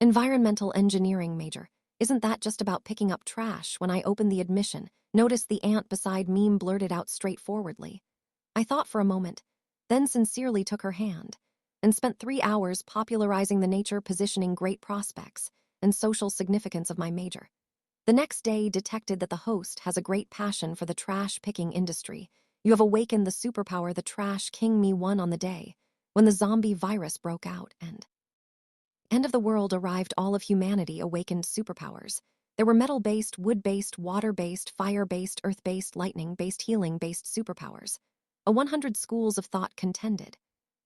Environmental engineering major. Isn't that just about picking up trash? When I opened the admission, noticed the aunt beside me blurted out straightforwardly. I thought for a moment, then sincerely took her hand, and spent 3 hours popularizing the nature, positioning, great prospects, and social significance of my major. The next day detected that the host has a great passion for the trash-picking industry. You have awakened the superpower the trash king me won on the day, when the zombie virus broke out and end of the world arrived. All of humanity awakened superpowers. There were metal-based, wood-based, water-based, fire-based, earth-based, lightning-based, healing-based superpowers. 100 schools of thought contended,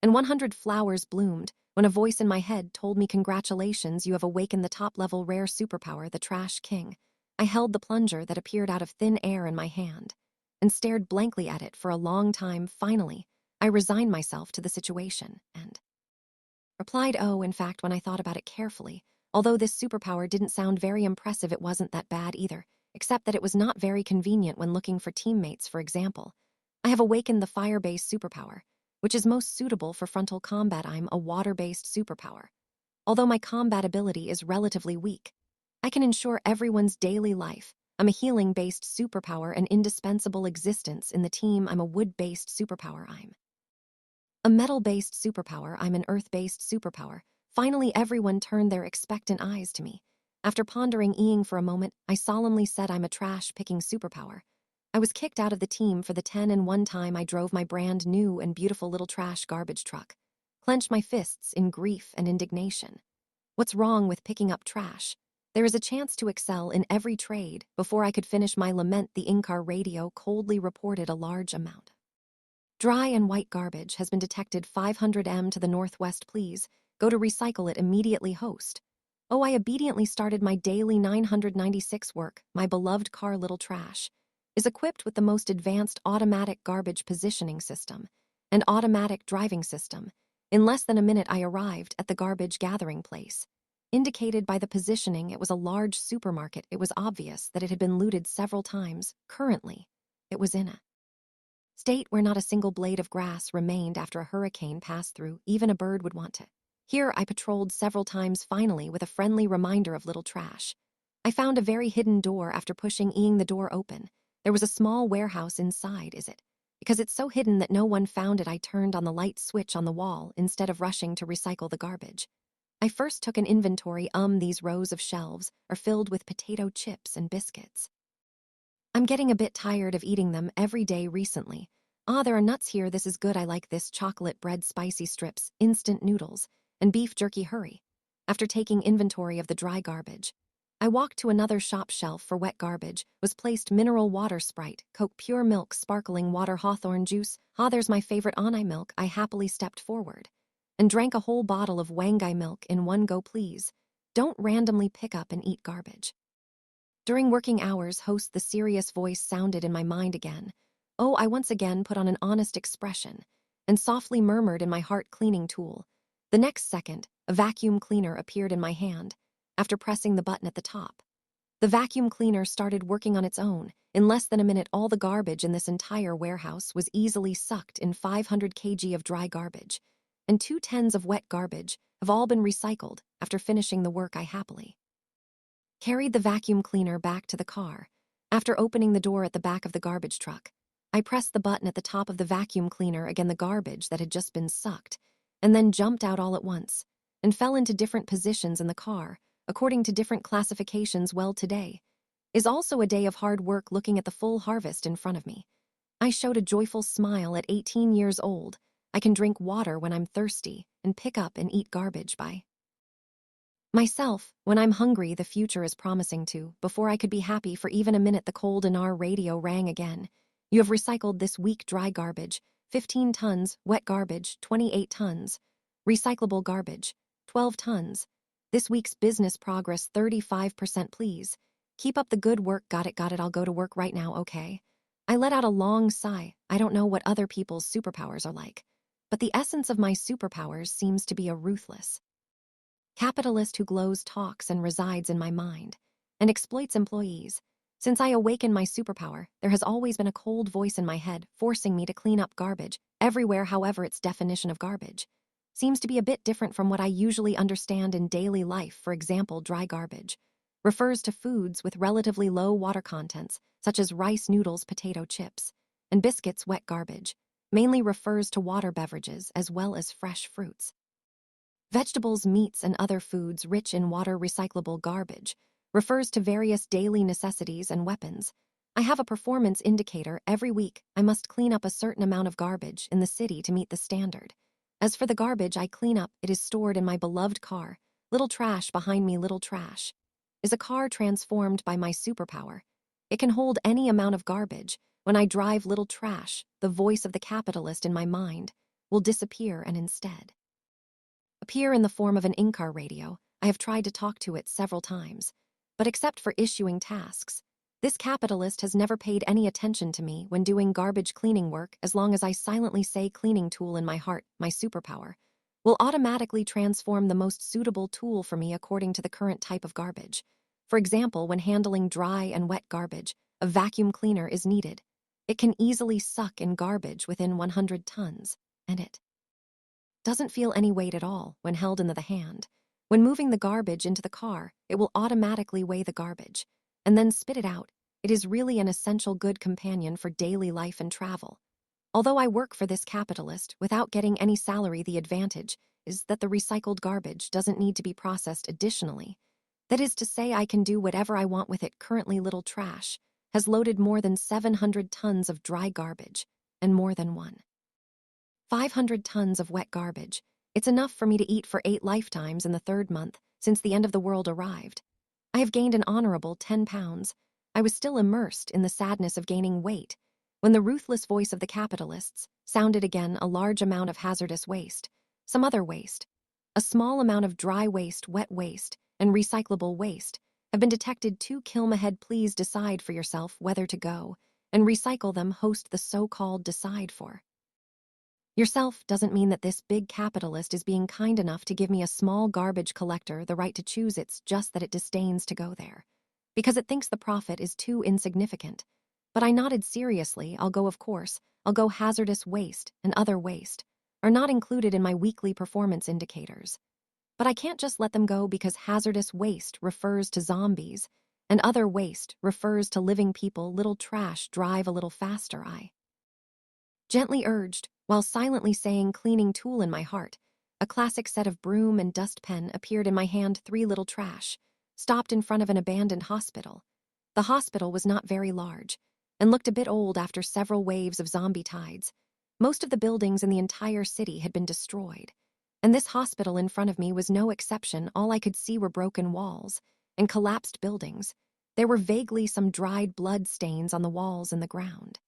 and 100 flowers bloomed when a voice in my head told me, congratulations, you have awakened the top-level rare superpower, the Trash King. I held the plunger that appeared out of thin air in my hand and stared blankly at it for a long time. Finally, I resigned myself to the situation and replied, oh, in fact, when I thought about it carefully, although this superpower didn't sound very impressive, it wasn't that bad either, except that it was not very convenient when looking for teammates, for example. I have awakened the fire-based superpower, which is most suitable for frontal combat. I'm a water-based superpower. Although my combat ability is relatively weak, I can ensure everyone's daily life. I'm a healing-based superpower, an indispensable existence in the team. I'm a wood-based superpower. I'm a metal-based superpower. I'm an earth-based superpower. Finally, everyone turned their expectant eyes to me. After pondering for a moment, I solemnly said, I'm a trash-picking superpower. I was kicked out of the team for the 10-1 time I drove my brand new and beautiful little trash garbage truck, clenched my fists in grief and indignation. What's wrong with picking up trash? There is a chance to excel in every trade. Before I could finish my lament, the in-car radio coldly reported a large amount. Dry and white garbage has been detected 500 m to the northwest. Please go to recycle it immediately. Host. Oh, I obediently started my daily 996 work. My beloved car, Little Trash, is equipped with the most advanced automatic garbage positioning system and automatic driving system. In less than a minute, I arrived at the garbage gathering place. Indicated by the positioning, it was a large supermarket. It was obvious that it had been looted several times. Currently, it was in a state where not a single blade of grass remained after a hurricane passed through. Even a bird would want to. Here, I patrolled several times, finally, with a friendly reminder of Little Trash. I found a very hidden door after pushing the door open. There was a small warehouse inside. Is it because it's so hidden that no one found it? I turned on the light switch on the wall instead of rushing to recycle the garbage. I first took an inventory. These rows of shelves are filled with potato chips and biscuits. I'm getting a bit tired of eating them every day recently. There are nuts here. This is good. I like this. Chocolate bread, spicy strips, instant noodles, and beef jerky. Hurry. After taking inventory of the dry garbage, I walked to another shop shelf for wet garbage. Was placed mineral water, Sprite, Coke, pure milk, sparkling water, Hawthorne juice. There's my favorite Anai milk. I happily stepped forward and drank a whole bottle of Wangai milk in one go. Please don't randomly pick up and eat garbage during working hours. Host. The serious voice sounded in my mind again. Oh, I once again put on an honest expression and softly murmured in my heart, cleaning tool. The next second, a vacuum cleaner appeared in my hand. After pressing the button at the top, the vacuum cleaner started working on its own. In less than a minute, all the garbage in this entire warehouse was easily sucked in. 500 kg of dry garbage and 2 tons of wet garbage have all been recycled. After finishing the work, I happily carried the vacuum cleaner back to the car. After opening the door at the back of the garbage truck, I pressed the button at the top of the vacuum cleaner again. The garbage that had just been sucked and then jumped out all at once and fell into different positions in the car, according to different classifications. Well, today is also a day of hard work. Looking at the full harvest in front of me, I showed a joyful smile. At 18 years old, I can drink water when I'm thirsty and pick up and eat garbage by myself when I'm hungry. The future is promising too. Before I could be happy for even a minute, the cold NR radio rang again. You have recycled this week dry garbage, 15 tons, wet garbage, 28 tons, recyclable garbage, 12 tons. This week's business progress, 35%. Please keep up the good work. Got it. I'll go to work right now, okay? I let out a long sigh. I don't know what other people's superpowers are like, but the essence of my superpowers seems to be a ruthless capitalist who glows, talks, and resides in my mind, and exploits employees. Since I awakened my superpower, there has always been a cold voice in my head, forcing me to clean up garbage everywhere. However, its definition of garbage seems to be a bit different from what I usually understand in daily life. For example, dry garbage refers to foods with relatively low water contents, such as rice noodles, potato chips, and biscuits. Wet garbage mainly refers to water beverages as well as fresh fruits. Vegetables, meats, and other foods rich in water. Recyclable garbage refers to various daily necessities and weapons. I have a performance indicator. Every week, I must clean up a certain amount of garbage in the city to meet the standard. As for the garbage I clean up, it is stored in my beloved car. Little trash behind me. Little trash is a car transformed by my superpower. It can hold any amount of garbage. When I drive little trash, the voice of the capitalist in my mind will disappear and instead appear in the form of an in-car radio. I have tried to talk to it several times, but except for issuing tasks, this capitalist has never paid any attention to me when doing garbage cleaning work. As long as I silently say cleaning tool in my heart, my superpower will automatically transform the most suitable tool for me according to the current type of garbage. For example, when handling dry and wet garbage, a vacuum cleaner is needed. It can easily suck in garbage within 100 tons, and it doesn't feel any weight at all when held in the hand. When moving the garbage into the car, it will automatically weigh the garbage and then spit it out. It is really an essential good companion for daily life and travel. Although I work for this capitalist without getting any salary, the advantage is that the recycled garbage doesn't need to be processed additionally. That is to say, I can do whatever I want with it. Currently, Little Trash has loaded more than 700 tons of dry garbage and more than 500 tons of wet garbage. It's enough for me to eat for 8 lifetimes in the 3rd month since the end of the world arrived. I have gained an honorable 10 pounds. I was still immersed in the sadness of gaining weight when the ruthless voice of the capitalists sounded again. A large amount of hazardous waste, some other waste, a small amount of dry waste, wet waste, and recyclable waste have been detected. 2 Kilm ahead. Please decide for yourself whether to go and recycle them. Host the so-called decide for yourself doesn't mean that this big capitalist is being kind enough to give me, a small garbage collector, the right to choose. It's just that it disdains to go there because it thinks the profit is too insignificant. But I nodded seriously. I'll go, of course. I'll go. Hazardous waste and other waste are not included in my weekly performance indicators. But I can't just let them go because hazardous waste refers to zombies and other waste refers to living people. Little Trash, drive a little faster, I gently urged, while silently saying cleaning tool in my heart. A classic set of broom and dustpan appeared in my hand. 3 Little Trash stopped in front of an abandoned hospital. The hospital was not very large and looked a bit old after several waves of zombie tides. Most of the buildings in the entire city had been destroyed, and this hospital in front of me was no exception. All I could see were broken walls and collapsed buildings. There were vaguely some dried blood stains on the walls and the ground.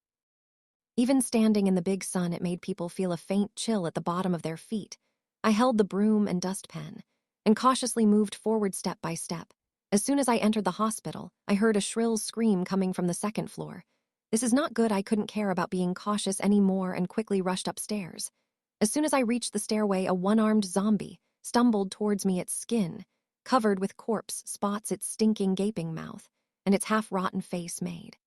Even standing in the big sun, it made people feel a faint chill at the bottom of their feet. I held the broom and dustpan and cautiously moved forward step by step. As soon as I entered the hospital, I heard a shrill scream coming from the 2nd floor. This is not good. I couldn't care about being cautious anymore and quickly rushed upstairs. As soon as I reached the stairway, a one-armed zombie stumbled towards me, its skin covered with corpse spots, its stinking gaping mouth, and its half-rotten face made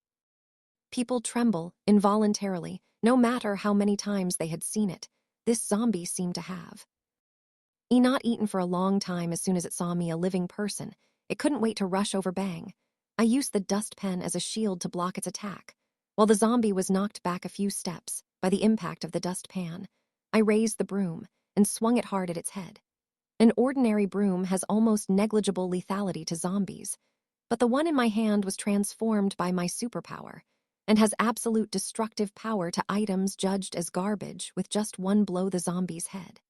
people tremble involuntarily, no matter how many times they had seen it. This zombie seemed to have not eaten for a long time. As soon as it saw me, a living person, it couldn't wait to rush over. Bang! I used the dustpan as a shield to block its attack. While the zombie was knocked back a few steps by the impact of the dustpan, I raised the broom and swung it hard at its head. An ordinary broom has almost negligible lethality to zombies, but the one in my hand was transformed by my superpower and has absolute destructive power to items judged as garbage. With just one blow, the zombie's head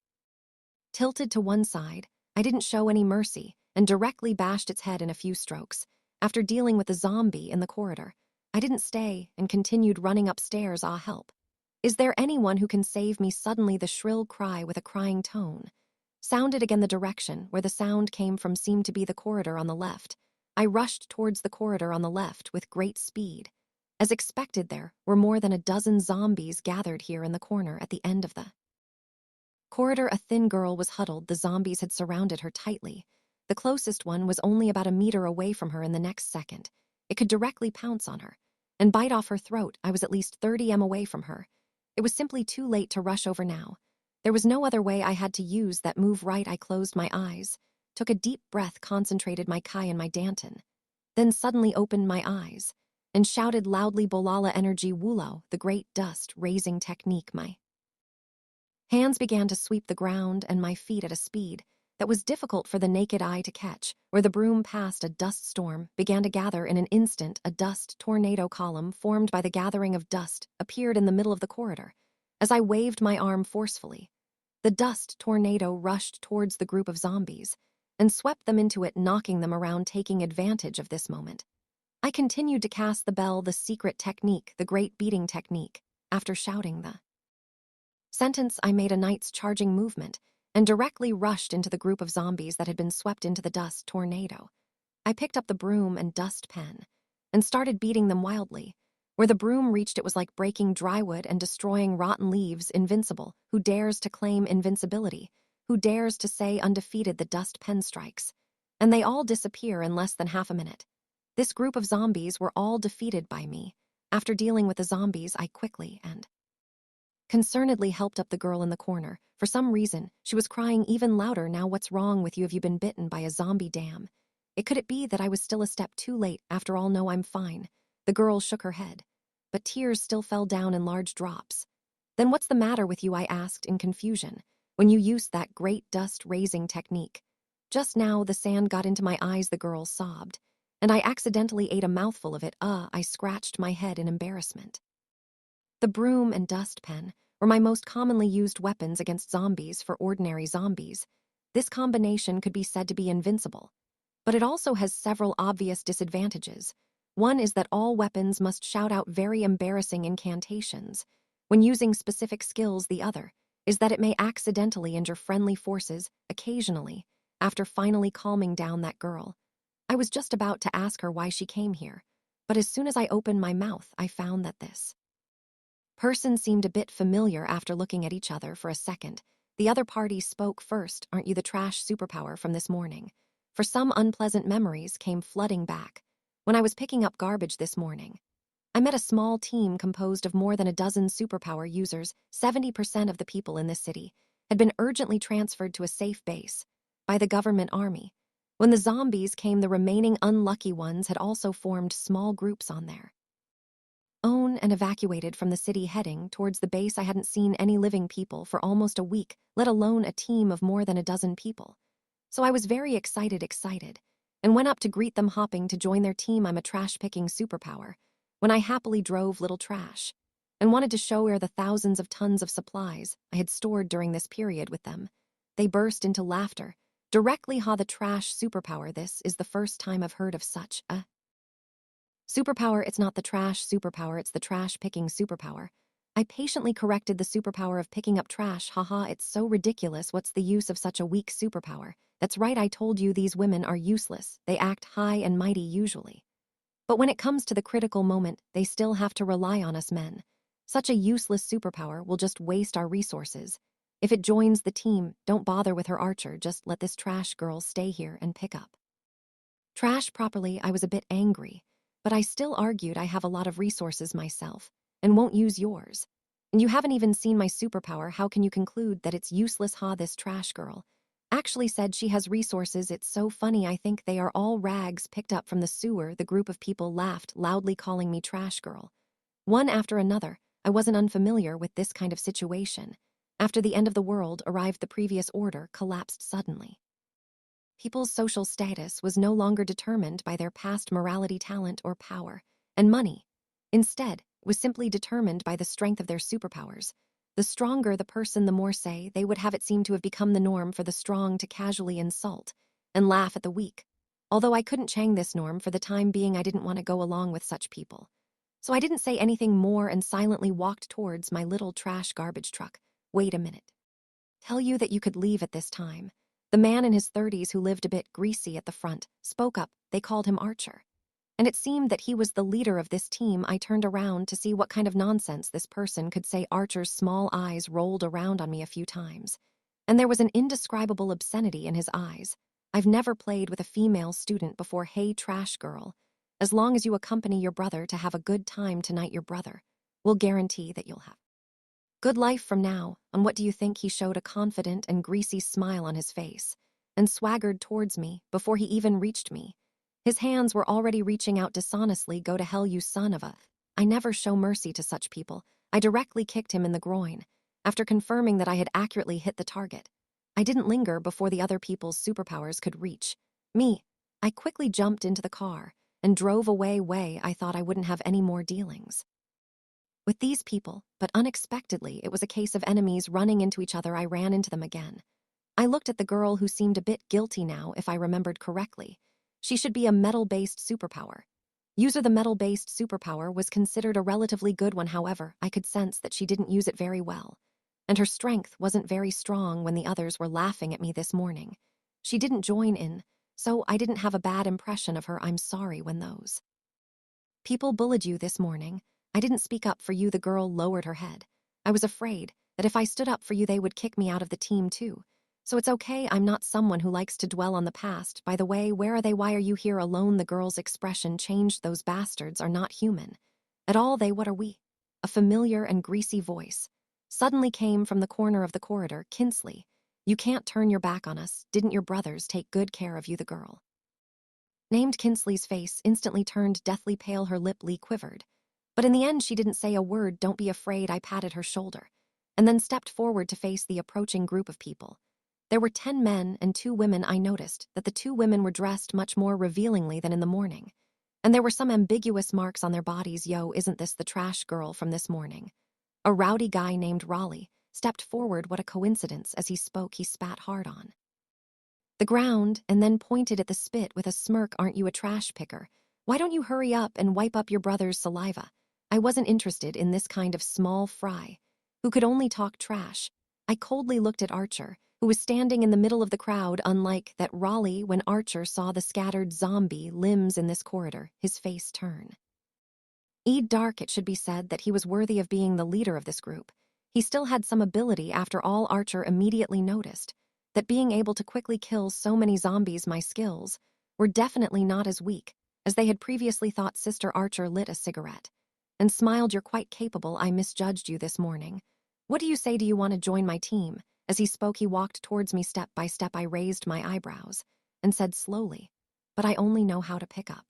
tilted to one side. I didn't show any mercy and directly bashed its head in a few strokes. After dealing with the zombie in the corridor, I didn't stay and continued running upstairs. Ah, help! Is there anyone who can save me? Suddenly, the shrill cry with a crying tone sounded again. The direction where the sound came from seemed to be the corridor on the left. I rushed towards the corridor on the left with great speed. As expected, there were more than a dozen zombies gathered here in the corner at the end of the corridor. A thin girl was huddled. The zombies had surrounded her tightly. The closest one was only about a meter away from her. In the next second, it could directly pounce on her and bite off her throat. I was at least 30 m away from her. It was simply too late to rush over now. There was no other way I had to use that move right. I closed my eyes, took a deep breath, concentrated my Kai and my Danton, then suddenly opened my eyes and shouted loudly, Bolala Energy Wulo, the great dust raising technique. My hands began to sweep the ground and my feet at a speed that was difficult for the naked eye to catch. Where the broom passed, a dust storm began to gather in an instant. A dust tornado column formed by the gathering of dust appeared in the middle of the corridor. As I waved my arm forcefully, the dust tornado rushed towards the group of zombies and swept them into it, knocking them around. Taking advantage of this moment, I continued to cast the bell, the secret technique, the great beating technique. After shouting the sentence, I made a knight's charging movement and directly rushed into the group of zombies that had been swept into the dust tornado. I picked up the broom and dustpan and started beating them wildly. Where the broom reached, it was like breaking dry wood and destroying rotten leaves. Invincible. Who dares to claim invincibility? Who dares to say undefeated? The dustpan strikes, and they all disappear in less than half a minute. This group of zombies were all defeated by me. After dealing with the zombies, I quickly and concernedly helped up the girl in the corner. For some reason, she was crying even louder now. What's wrong with you? Have you been bitten by a zombie? Damn. Could it be that I was still a step too late? After all, no, I'm fine. The girl shook her head, but tears still fell down in large drops. Then what's the matter with you? I asked in confusion. When you used that great dust-raising technique. Just now, the sand got into my eyes, the girl sobbed, and I accidentally ate a mouthful of it. I scratched my head in embarrassment. The broom and dustpan were my most commonly used weapons against zombies. For ordinary zombies, this combination could be said to be invincible. But it also has several obvious disadvantages. One is that all weapons must shout out very embarrassing incantations when using specific skills. The other is that it may accidentally injure friendly forces occasionally. After finally calming down that girl, I was just about to ask her why she came here, but as soon as I opened my mouth, I found that this person seemed a bit familiar. After looking at each other for a second, the other party spoke first. Aren't you the trash superpower from this morning? For some unpleasant memories came flooding back. When I was picking up garbage this morning, I met a small team composed of more than a dozen superpower users. 70% of the people in this city had been urgently transferred to a safe base by the government army. When the zombies came, the remaining unlucky ones had also formed small groups on their own and evacuated from the city, heading towards the base. I hadn't seen any living people for almost a week, let alone a team of more than a dozen people. So I was very excited, and went up to greet them, hopping to join their team. I'm a trash-picking superpower. When I happily drove little trash and wanted to show her the thousands of tons of supplies I had stored during this period with them, they burst into laughter. Directly, the trash superpower. This is the first time I've heard of such a superpower. It's not the trash superpower, it's the trash-picking superpower. I patiently corrected. The superpower of picking up trash. Haha, it's so ridiculous. What's the use of such a weak superpower? That's right, I told you these women are useless. They act high and mighty usually, but when it comes to the critical moment, they still have to rely on us men. Such a useless superpower will just waste our resources. If it joins the team, don't bother with her, Archer. Just let this trash girl stay here and pick up trash properly. I was a bit angry, but I still argued I have a lot of resources myself and won't use yours. And you haven't even seen my superpower. How can you conclude that it's useless? This trash girl actually said she has resources. It's so funny. I think they are all rags picked up from the sewer. The group of people laughed loudly, calling me trash girl. One after another, I wasn't unfamiliar with this kind of situation. After the end of the world arrived, the previous order collapsed suddenly. People's social status was no longer determined by their past morality, talent, or power, and money. Instead, it was simply determined by the strength of their superpowers. The stronger the person, the more say they would have. It seemed to have become the norm for the strong to casually insult and laugh at the weak. Although I couldn't change this norm for the time being, I didn't want to go along with such people. So I didn't say anything more and silently walked towards my little trash garbage truck. Wait a minute. Tell you that you could leave at this time. The man in his 30s who lived a bit greasy at the front spoke up. They called him Archer, and it seemed that he was the leader of this team. I turned around to see what kind of nonsense this person could say. Archer's small eyes rolled around on me a few times, and there was an indescribable obscenity in his eyes. I've never played with a female student before. Hey, trash girl, as long as you accompany your brother to have a good time tonight, your brother will guarantee that you'll have Good life from now, and what do you think? He showed a confident and greasy smile on his face and swaggered towards me before he even reached me. His hands were already reaching out dishonestly. Go to hell, you son of a... I never show mercy to such people. I directly kicked him in the groin, after confirming that I had accurately hit the target. I didn't linger before the other people's superpowers could reach me. I quickly jumped into the car and drove away. I thought I wouldn't have any more dealings with these people, but unexpectedly, it was a case of enemies running into each other. I ran into them again. I looked at the girl, who seemed a bit guilty now, if I remembered correctly. She should be a metal-based superpower. The metal-based superpower was considered a relatively good one. However, I could sense that she didn't use it very well, and her strength wasn't very strong. When the others were laughing at me this morning, she didn't join in, so I didn't have a bad impression of her. I'm sorry when those people bullied you this morning. I didn't speak up for you. The girl lowered her head. I was afraid that if I stood up for you, they would kick me out of the team too. So it's okay, I'm not someone who likes to dwell on the past. By the way, where are they? Why are you here alone? The girl's expression changed. Those bastards are not human at all. What are we? A familiar and greasy voice suddenly came from the corner of the corridor. Kinsley, you can't turn your back on us. Didn't your brothers take good care of you? The girl named Kinsley's face instantly turned deathly pale. Her lip quivered. But in the end, she didn't say a word. Don't be afraid. I patted her shoulder and then stepped forward to face the approaching group of people. There were 10 men and 2 women. I noticed that the 2 women were dressed much more revealingly than in the morning, and there were some ambiguous marks on their bodies. Yo, isn't this the trash girl from this morning? A rowdy guy named Raleigh stepped forward. What a coincidence. As he spoke, he spat hard on the ground and then pointed at the spit with a smirk. Aren't you a trash picker? Why don't you hurry up and wipe up your brother's saliva? I wasn't interested in this kind of small fry who could only talk trash. I coldly looked at Archer, who was standing in the middle of the crowd. Unlike that Raleigh, when Archer saw the scattered zombie limbs in this corridor, his face turned dark. It should be said that he was worthy of being the leader of this group. He still had some ability. After all, Archer immediately noticed that being able to quickly kill so many zombies, my skills were definitely not as weak as they had previously thought. Sister Archer lit a cigarette and smiled. You're quite capable. I misjudged you this morning. What do you say? Do you want to join my team? As he spoke, he walked towards me step by step. I raised my eyebrows and said slowly, but I only know how to pick up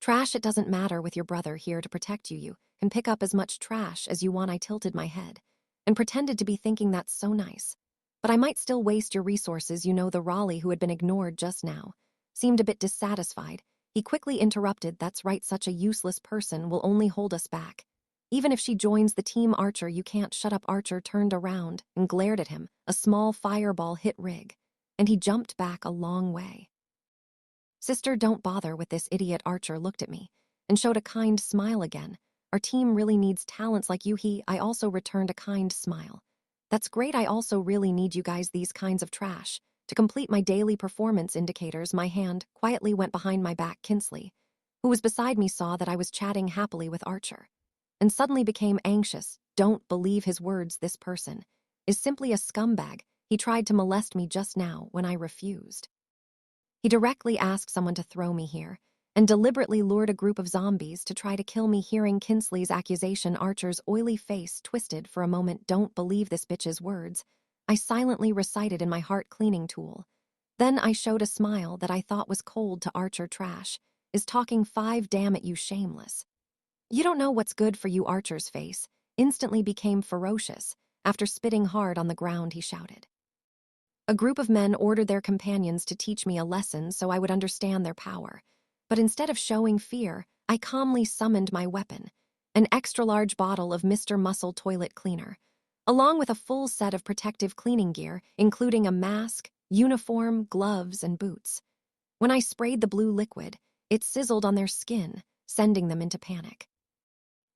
trash. It doesn't matter. With your brother here to protect you, you can pick up as much trash as you want. I tilted my head and pretended to be thinking, that's so nice, but I might still waste your resources. The Raleigh who had been ignored just now seemed a bit dissatisfied. He quickly interrupted. That's right, such a useless person will only hold us back. Even if she joins the team, Archer, you can't shut up. Archer turned around and glared at him. A small fireball hit Rig, and he jumped back a long way. Sister, don't bother with this idiot. Archer looked at me and showed a kind smile again. Our team really needs talents like you. I also returned a kind smile. That's great. I also really need you guys, these kinds of trash, to complete my daily performance indicators. My hand quietly went behind my back. Kinsley, who was beside me, saw that I was chatting happily with Archer and suddenly became anxious. Don't believe his words. This person is simply a scumbag. He tried to molest me just now when I refused. He directly asked someone to throw me here and deliberately lured a group of zombies to try to kill me. Hearing Kinsley's accusation, Archer's oily face twisted for a moment. Don't believe this bitch's words, I silently recited in my heart cleaning tool. Then I showed a smile that I thought was cold to Archer. Trash is talking 5. Damn it, you shameless. You don't know what's good for you. Archer's face instantly became ferocious. After spitting hard on the ground, he shouted. A group of men ordered their companions to teach me a lesson so I would understand their power. But instead of showing fear, I calmly summoned my weapon, an extra-large bottle of Mr. Muscle toilet cleaner, along with a full set of protective cleaning gear, including a mask, uniform, gloves, and boots. When I sprayed the blue liquid, it sizzled on their skin, sending them into panic.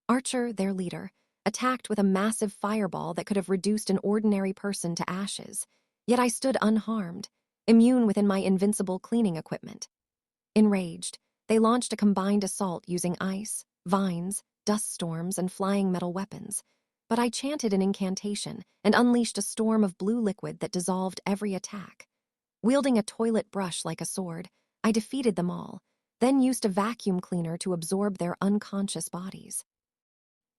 Archer, their leader, attacked with a massive fireball that could have reduced an ordinary person to ashes. Yet I stood unharmed, immune within my invincible cleaning equipment. Enraged, they launched a combined assault using ice, vines, dust storms, and flying metal weapons. But I chanted an incantation and unleashed a storm of blue liquid that dissolved every attack. Wielding a toilet brush like a sword, I defeated them all, then used a vacuum cleaner to absorb their unconscious bodies.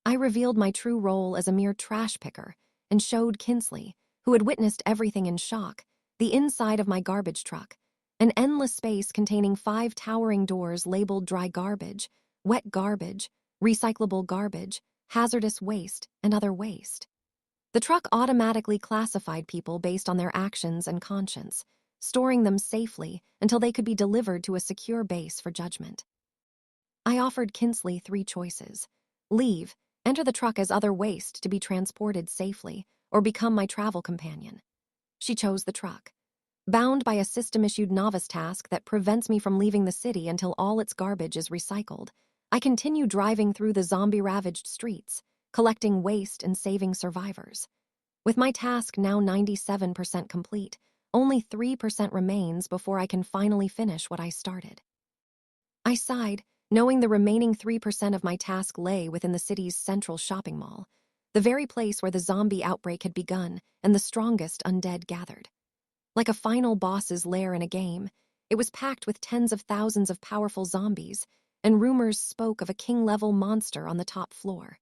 I revealed my true role as a mere trash picker and showed Kinsley, who had witnessed everything in shock, the inside of my garbage truck, an endless space containing 5 towering doors labeled dry garbage, wet garbage, recyclable garbage, hazardous waste, and other waste. The truck automatically classified people based on their actions and conscience, storing them safely until they could be delivered to a secure base for judgment. I offered Kinsley 3 choices: leave, enter the truck as other waste to be transported safely, or become my travel companion. She chose the truck. Bound by a system-issued novice task that prevents me from leaving the city until all its garbage is recycled, I continue driving through the zombie-ravaged streets, collecting waste and saving survivors. With my task now 97% complete, only 3% remains before I can finally finish what I started. I sighed, knowing the remaining 3% of my task lay within the city's central shopping mall, the very place where the zombie outbreak had begun and the strongest undead gathered. Like a final boss's lair in a game, it was packed with tens of thousands of powerful zombies, and rumors spoke of a king-level monster on the top floor.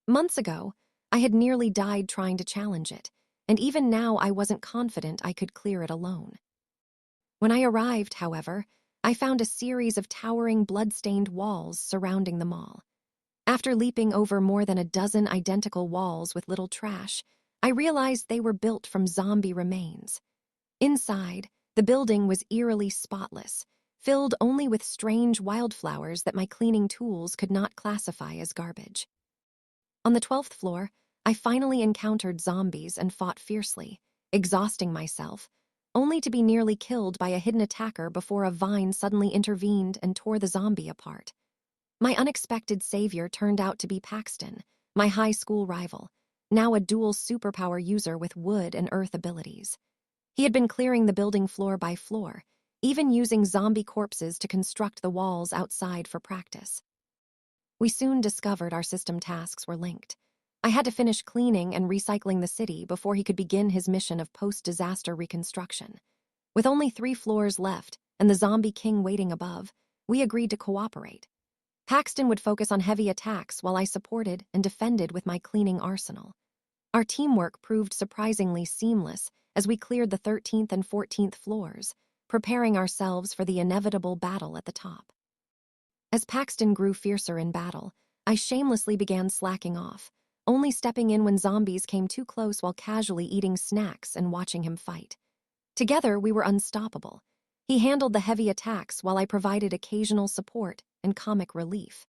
Months ago, I had nearly died trying to challenge it, and even now I wasn't confident I could clear it alone. When I arrived, however, I found a series of towering blood-stained walls surrounding the mall. After leaping over more than a dozen identical walls with little trash, I realized they were built from zombie remains. Inside, the building was eerily spotless, filled only with strange wildflowers that my cleaning tools could not classify as garbage. On the 12th floor, I finally encountered zombies and fought fiercely, exhausting myself, only to be nearly killed by a hidden attacker before a vine suddenly intervened and tore the zombie apart. My unexpected savior turned out to be Paxton, my high school rival, now a dual superpower user with wood and earth abilities. He had been clearing the building floor by floor, even using zombie corpses to construct the walls outside for practice. We soon discovered our system tasks were linked. I had to finish cleaning and recycling the city before he could begin his mission of post-disaster reconstruction. With only 3 floors left and the zombie king waiting above, we agreed to cooperate. Paxton would focus on heavy attacks while I supported and defended with my cleaning arsenal. Our teamwork proved surprisingly seamless as we cleared the 13th and 14th floors, preparing ourselves for the inevitable battle at the top. As Paxton grew fiercer in battle, I shamelessly began slacking off, only stepping in when zombies came too close while casually eating snacks and watching him fight. Together, we were unstoppable. He handled the heavy attacks while I provided occasional support and comic relief.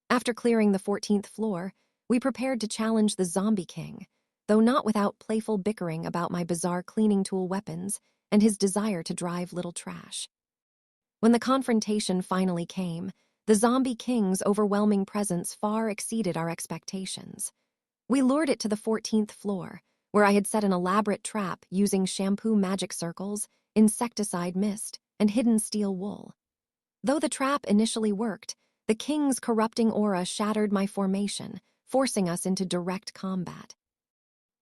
After clearing the 14th floor, we prepared to challenge the Zombie King, though not without playful bickering about my bizarre cleaning tool weapons and his desire to drive little trash. When the confrontation finally came, the Zombie King's overwhelming presence far exceeded our expectations. We lured it to the 14th floor, where I had set an elaborate trap using shampoo magic circles, insecticide mist, and hidden steel wool. Though the trap initially worked, the king's corrupting aura shattered my formation, forcing us into direct combat.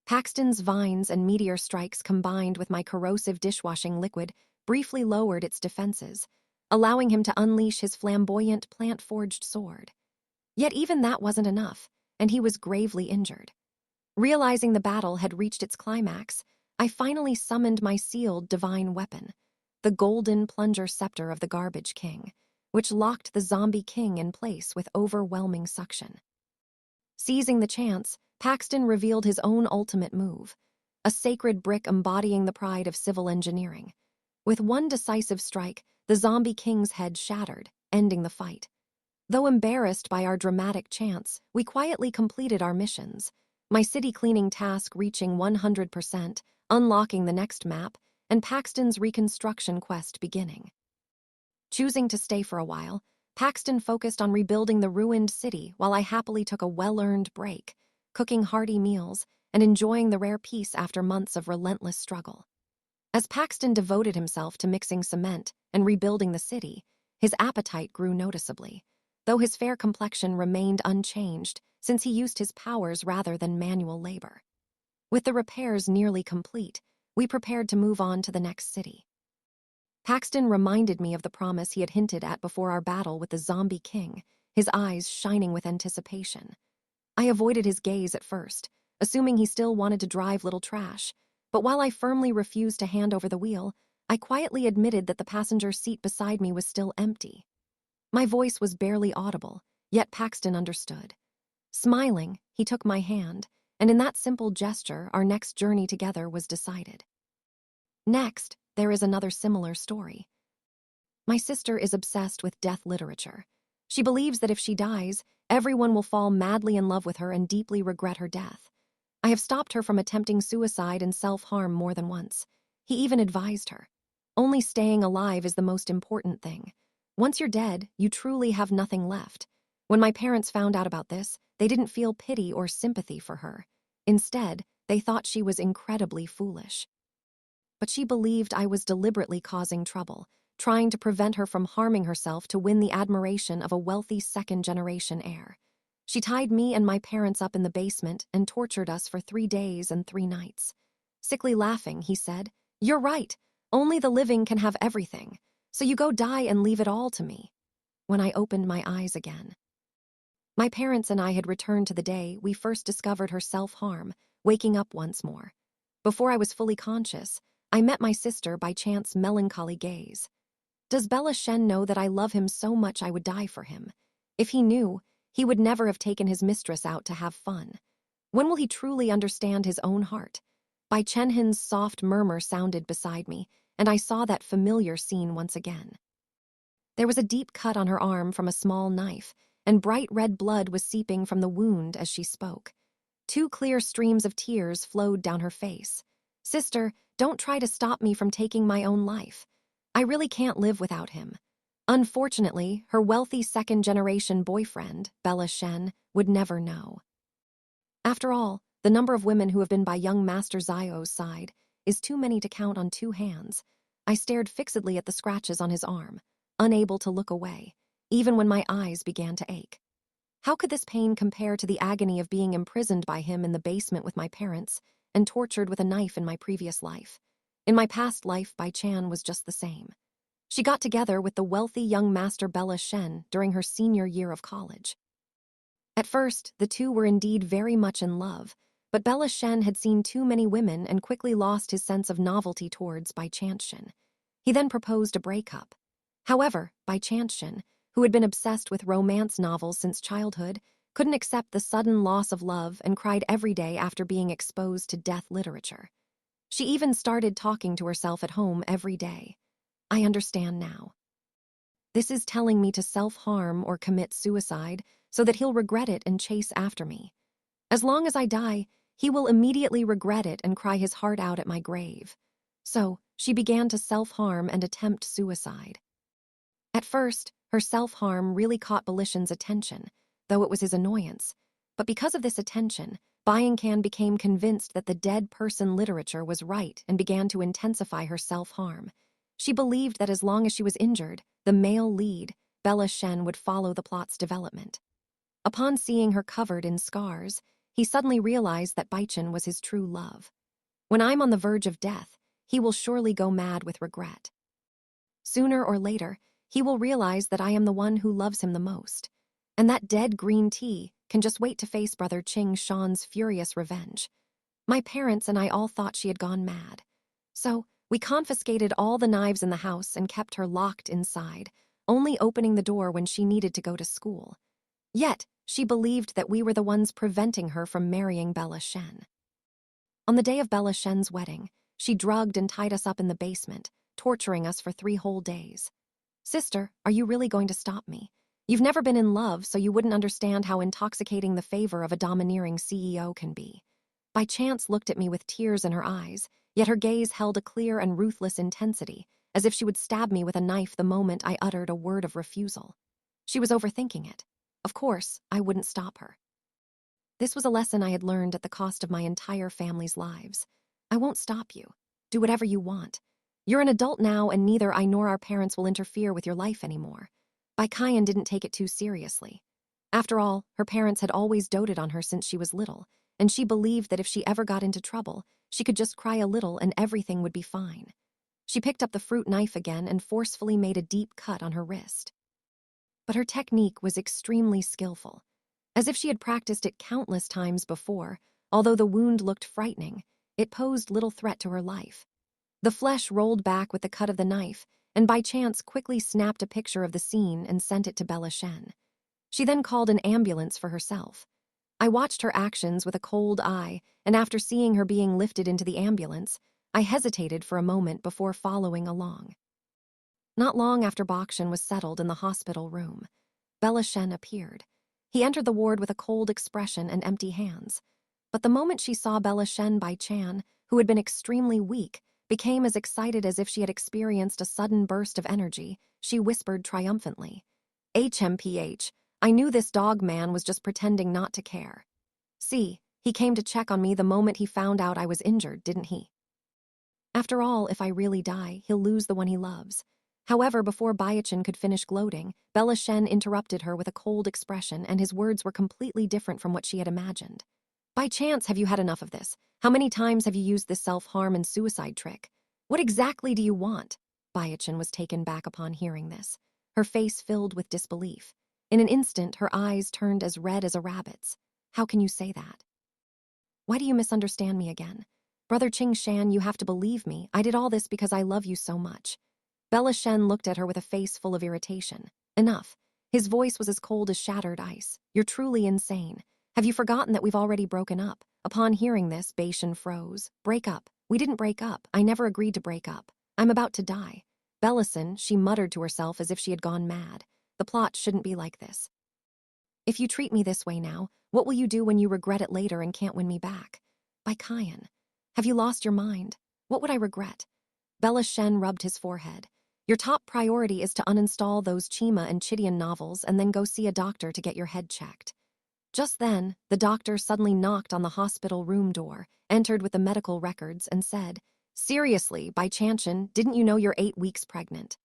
Paxton's vines and meteor strikes combined with my corrosive dishwashing liquid briefly lowered its defenses, allowing him to unleash his flamboyant plant-forged sword. Yet even that wasn't enough, and he was gravely injured. Realizing the battle had reached its climax, I finally summoned my sealed divine weapon, the golden plunger scepter of the Garbage King, which locked the Zombie King in place with overwhelming suction. Seizing the chance, Paxton revealed his own ultimate move, a sacred brick embodying the pride of civil engineering. With one decisive strike, the Zombie King's head shattered, ending the fight. Though embarrassed by our dramatic chance, we quietly completed our missions, my city cleaning task reaching 100%, unlocking the next map, and Paxton's reconstruction quest beginning. Choosing to stay for a while, Paxton focused on rebuilding the ruined city while I happily took a well-earned break, cooking hearty meals and enjoying the rare peace after months of relentless struggle. As Paxton devoted himself to mixing cement and rebuilding the city, his appetite grew noticeably, though his fair complexion remained unchanged since he used his powers rather than manual labor. With the repairs nearly complete, we prepared to move on to the next city. Paxton reminded me of the promise he had hinted at before our battle with the Zombie King, his eyes shining with anticipation. I avoided his gaze at first, assuming he still wanted to drive Little Trash, but while I firmly refused to hand over the wheel, I quietly admitted that the passenger seat beside me was still empty. My voice was barely audible, yet Paxton understood. Smiling, he took my hand, and in that simple gesture, our next journey together was decided. Next, there is another similar story. My sister is obsessed with death literature. She believes that if she dies, everyone will fall madly in love with her and deeply regret her death. I have stopped her from attempting suicide and self-harm more than once. He even advised her. Only staying alive is the most important thing. Once you're dead, you truly have nothing left. When my parents found out about this, they didn't feel pity or sympathy for her. Instead, they thought she was incredibly foolish. But she believed I was deliberately causing trouble, trying to prevent her from harming herself to win the admiration of a wealthy second-generation heir. She tied me and my parents up in the basement and tortured us for 3 days and 3 nights. Sickly laughing, he said, "You're right. Only the living can have everything. So you go die and leave it all to me." When I opened my eyes again, my parents and I had returned to the day we first discovered her self-harm, waking up once more. Before I was fully conscious, I met my sister by chance melancholy gaze. Does Bella Shen know that I love him so much I would die for him? If he knew, he would never have taken his mistress out to have fun. When will he truly understand his own heart? Bai Chenhin's soft murmur sounded beside me, and I saw that familiar scene once again. There was a deep cut on her arm from a small knife, and bright red blood was seeping from the wound as she spoke. 2 clear streams of tears flowed down her face. "Sister, don't try to stop me from taking my own life. I really can't live without him." Unfortunately, her wealthy second-generation boyfriend, Bella Shen, would never know. After all, the number of women who have been by young Master Zio's side is too many to count on 2 hands. I stared fixedly at the scratches on his arm, unable to look away, even when my eyes began to ache. How could this pain compare to the agony of being imprisoned by him in the basement with my parents and tortured with a knife in my previous life? In my past life, Bai Chan was just the same. She got together with the wealthy young Master Bella Shen during her senior year of college. At first, the two were indeed very much in love, but Bella Shen had seen too many women and quickly lost his sense of novelty towards Bai Chanshin. He then proposed a breakup. However, Bai Chanshin, who had been obsessed with romance novels since childhood, couldn't accept the sudden loss of love and cried every day after being exposed to death literature. She even started talking to herself at home every day. I understand now. This is telling me to self-harm or commit suicide so that he'll regret it and chase after me. As long as I die, he will immediately regret it and cry his heart out at my grave. So, she began to self-harm and attempt suicide. At first, her self-harm really caught Belishan's attention, though it was his annoyance. But because of this attention, Bayankan became convinced that the dead person literature was right and began to intensify her self-harm. She believed that as long as she was injured, the male lead, Bella Shen, would follow the plot's development. Upon seeing her covered in scars, he suddenly realized that Baichen was his true love. When I'm on the verge of death, he will surely go mad with regret. Sooner or later, he will realize that I am the one who loves him the most, and that dead green tea can just wait to face Brother Qing Shan's furious revenge. My parents and I all thought she had gone mad. So, we confiscated all the knives in the house and kept her locked inside, only opening the door when she needed to go to school. Yet, she believed that we were the ones preventing her from marrying Bella Shen. On the day of Bella Shen's wedding, she drugged and tied us up in the basement, torturing us for 3 whole days. "Sister, are you really going to stop me? You've never been in love, so you wouldn't understand how intoxicating the favor of a domineering CEO can be." By chance looked at me with tears in her eyes, yet her gaze held a clear and ruthless intensity, as if she would stab me with a knife the moment I uttered a word of refusal. She was overthinking it. Of course, I wouldn't stop her. This was a lesson I had learned at the cost of my entire family's lives. I won't stop you. Do whatever you want. You're an adult now, and neither I nor our parents will interfere with your life anymore. Bai Kayan didn't take it too seriously. After all, her parents had always doted on her since she was little, and she believed that if she ever got into trouble, she could just cry a little and everything would be fine. She picked up the fruit knife again and forcefully made a deep cut on her wrist. But her technique was extremely skillful. As if she had practiced it countless times before, although the wound looked frightening, it posed little threat to her life. The flesh rolled back with the cut of the knife, and by chance quickly snapped a picture of the scene and sent it to Bella Shen. She then called an ambulance for herself. I watched her actions with a cold eye, and after seeing her being lifted into the ambulance, I hesitated for a moment before following along. Not long after Bakshan was settled in the hospital room, Bella Shen appeared. He entered the ward with a cold expression and empty hands. But the moment she saw Bella Shen, Bai Chan, who had been extremely weak, became as excited as if she had experienced a sudden burst of energy. She whispered triumphantly, "HMPH, I knew this dog man was just pretending not to care. See, he came to check on me the moment he found out I was injured, didn't he? After all, if I really die, he'll lose the one he loves." However, before Bayachin could finish gloating, Bella Shen interrupted her with a cold expression, and his words were completely different from what she had imagined. "By chance, have you had enough of this? How many times have you used this self-harm and suicide trick? What exactly do you want?" Bayachin was taken back upon hearing this, her face filled with disbelief. In an instant, her eyes turned as red as a rabbit's. "How can you say that? Why do you misunderstand me again? Brother Qing Shan, you have to believe me. I did all this because I love you so much." Bella Shen looked at her with a face full of irritation. "Enough." His voice was as cold as shattered ice. "You're truly insane. Have you forgotten that we've already broken up?" Upon hearing this, Baishan froze. "Break up? We didn't break up. I never agreed to break up. I'm about to die." "Bellison," she muttered to herself as if she had gone mad. "The plot shouldn't be like this. If you treat me this way now, what will you do when you regret it later and can't win me back?" "By Kayan, have you lost your mind? What would I regret?" Bella Shen rubbed his forehead. "Your top priority is to uninstall those Chima and Chidian novels and then go see a doctor to get your head checked." Just then, the doctor suddenly knocked on the hospital room door, entered with the medical records, and said, "Seriously, Bai Chanchan, didn't you know you're 8 weeks pregnant?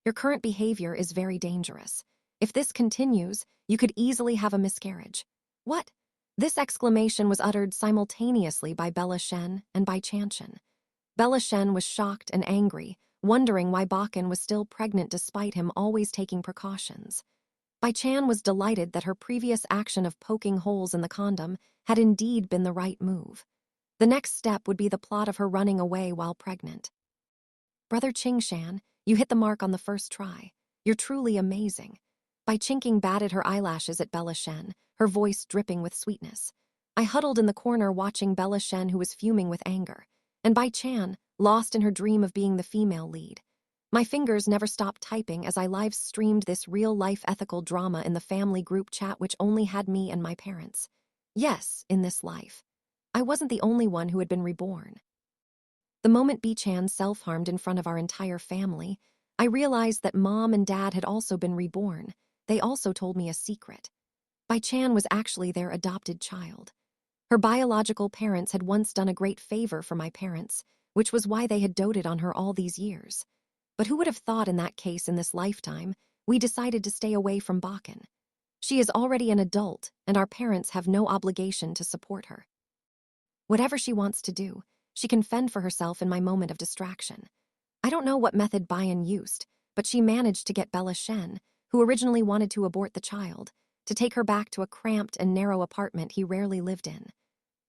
Your current behavior is very dangerous. If this continues, you could easily have a miscarriage." "What?" This exclamation was uttered simultaneously by Bella Shen and Bai Chanchan. Bella Shen was shocked and angry, wondering why Bakan was still pregnant despite him always taking precautions. Bai Chan was delighted that her previous action of poking holes in the condom had indeed been the right move. The next step would be the plot of her running away while pregnant. "Brother Qing Shan, you hit the mark on the first try. You're truly amazing." Bai Chinking batted her eyelashes at Bella Shen, her voice dripping with sweetness. I huddled in the corner watching Bella Shen, who was fuming with anger, and Bai Chan, lost in her dream of being the female lead. My fingers never stopped typing as I live-streamed this real-life ethical drama in the family group chat which only had me and my parents. Yes, in this life. I wasn't the only one who had been reborn. The moment Bichan self-harmed in front of our entire family, I realized that Mom and Dad had also been reborn. They also told me a secret. Bai Chan was actually their adopted child. Her biological parents had once done a great favor for my parents, which was why they had doted on her all these years. But who would have thought in that case in this lifetime, we decided to stay away from Bakan. She is already an adult, and our parents have no obligation to support her. Whatever she wants to do, she can fend for herself in my moment of distraction. I don't know what method Bayan used, but she managed to get Bella Shen, who originally wanted to abort the child, to take her back to a cramped and narrow apartment he rarely lived in.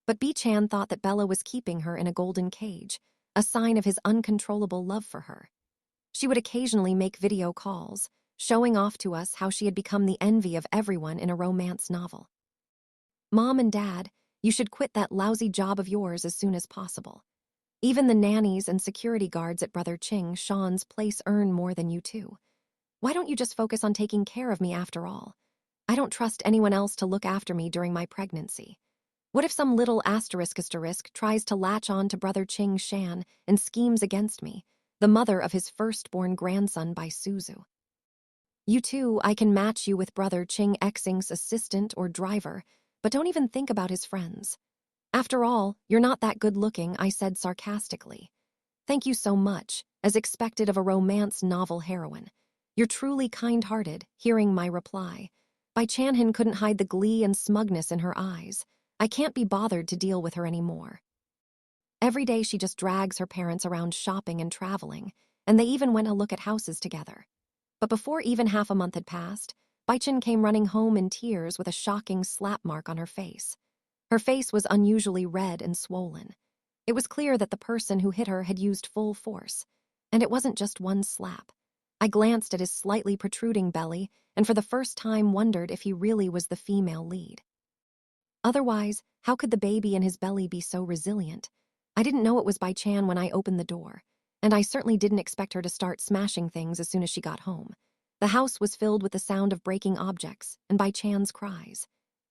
But Bichan thought that Bella was keeping her in a golden cage, a sign of his uncontrollable love for her. She would occasionally make video calls, showing off to us how she had become the envy of everyone in a romance novel. "Mom and Dad, you should quit that lousy job of yours as soon as possible. Even the nannies and security guards at Brother Qing Shan's place earn more than you too. Why don't you just focus on taking care of me after all? I don't trust anyone else to look after me during my pregnancy. What if some little asterisk tries to latch on to Brother Qing Shan and schemes against me, the mother of his firstborn grandson by Suzu? You too, I can match you with Brother Qing Xing's assistant or driver, but don't even think about his friends. After all, you're not that good-looking," I said sarcastically. "Thank you so much, as expected of a romance novel heroine. You're truly kind-hearted," hearing my reply. Bai Chanhin couldn't hide the glee and smugness in her eyes. I can't be bothered to deal with her anymore. Every day she just drags her parents around shopping and traveling, and they even went to look at houses together. But before even half a month had passed, Baichan came running home in tears with a shocking slap mark on her face. Her face was unusually red and swollen. It was clear that the person who hit her had used full force. And it wasn't just one slap. I glanced at his slightly protruding belly and for the first time wondered if he really was the female lead. Otherwise, how could the baby in his belly be so resilient? I didn't know it was Baichan when I opened the door, and I certainly didn't expect her to start smashing things as soon as she got home. The house was filled with the sound of breaking objects and Baichan's cries.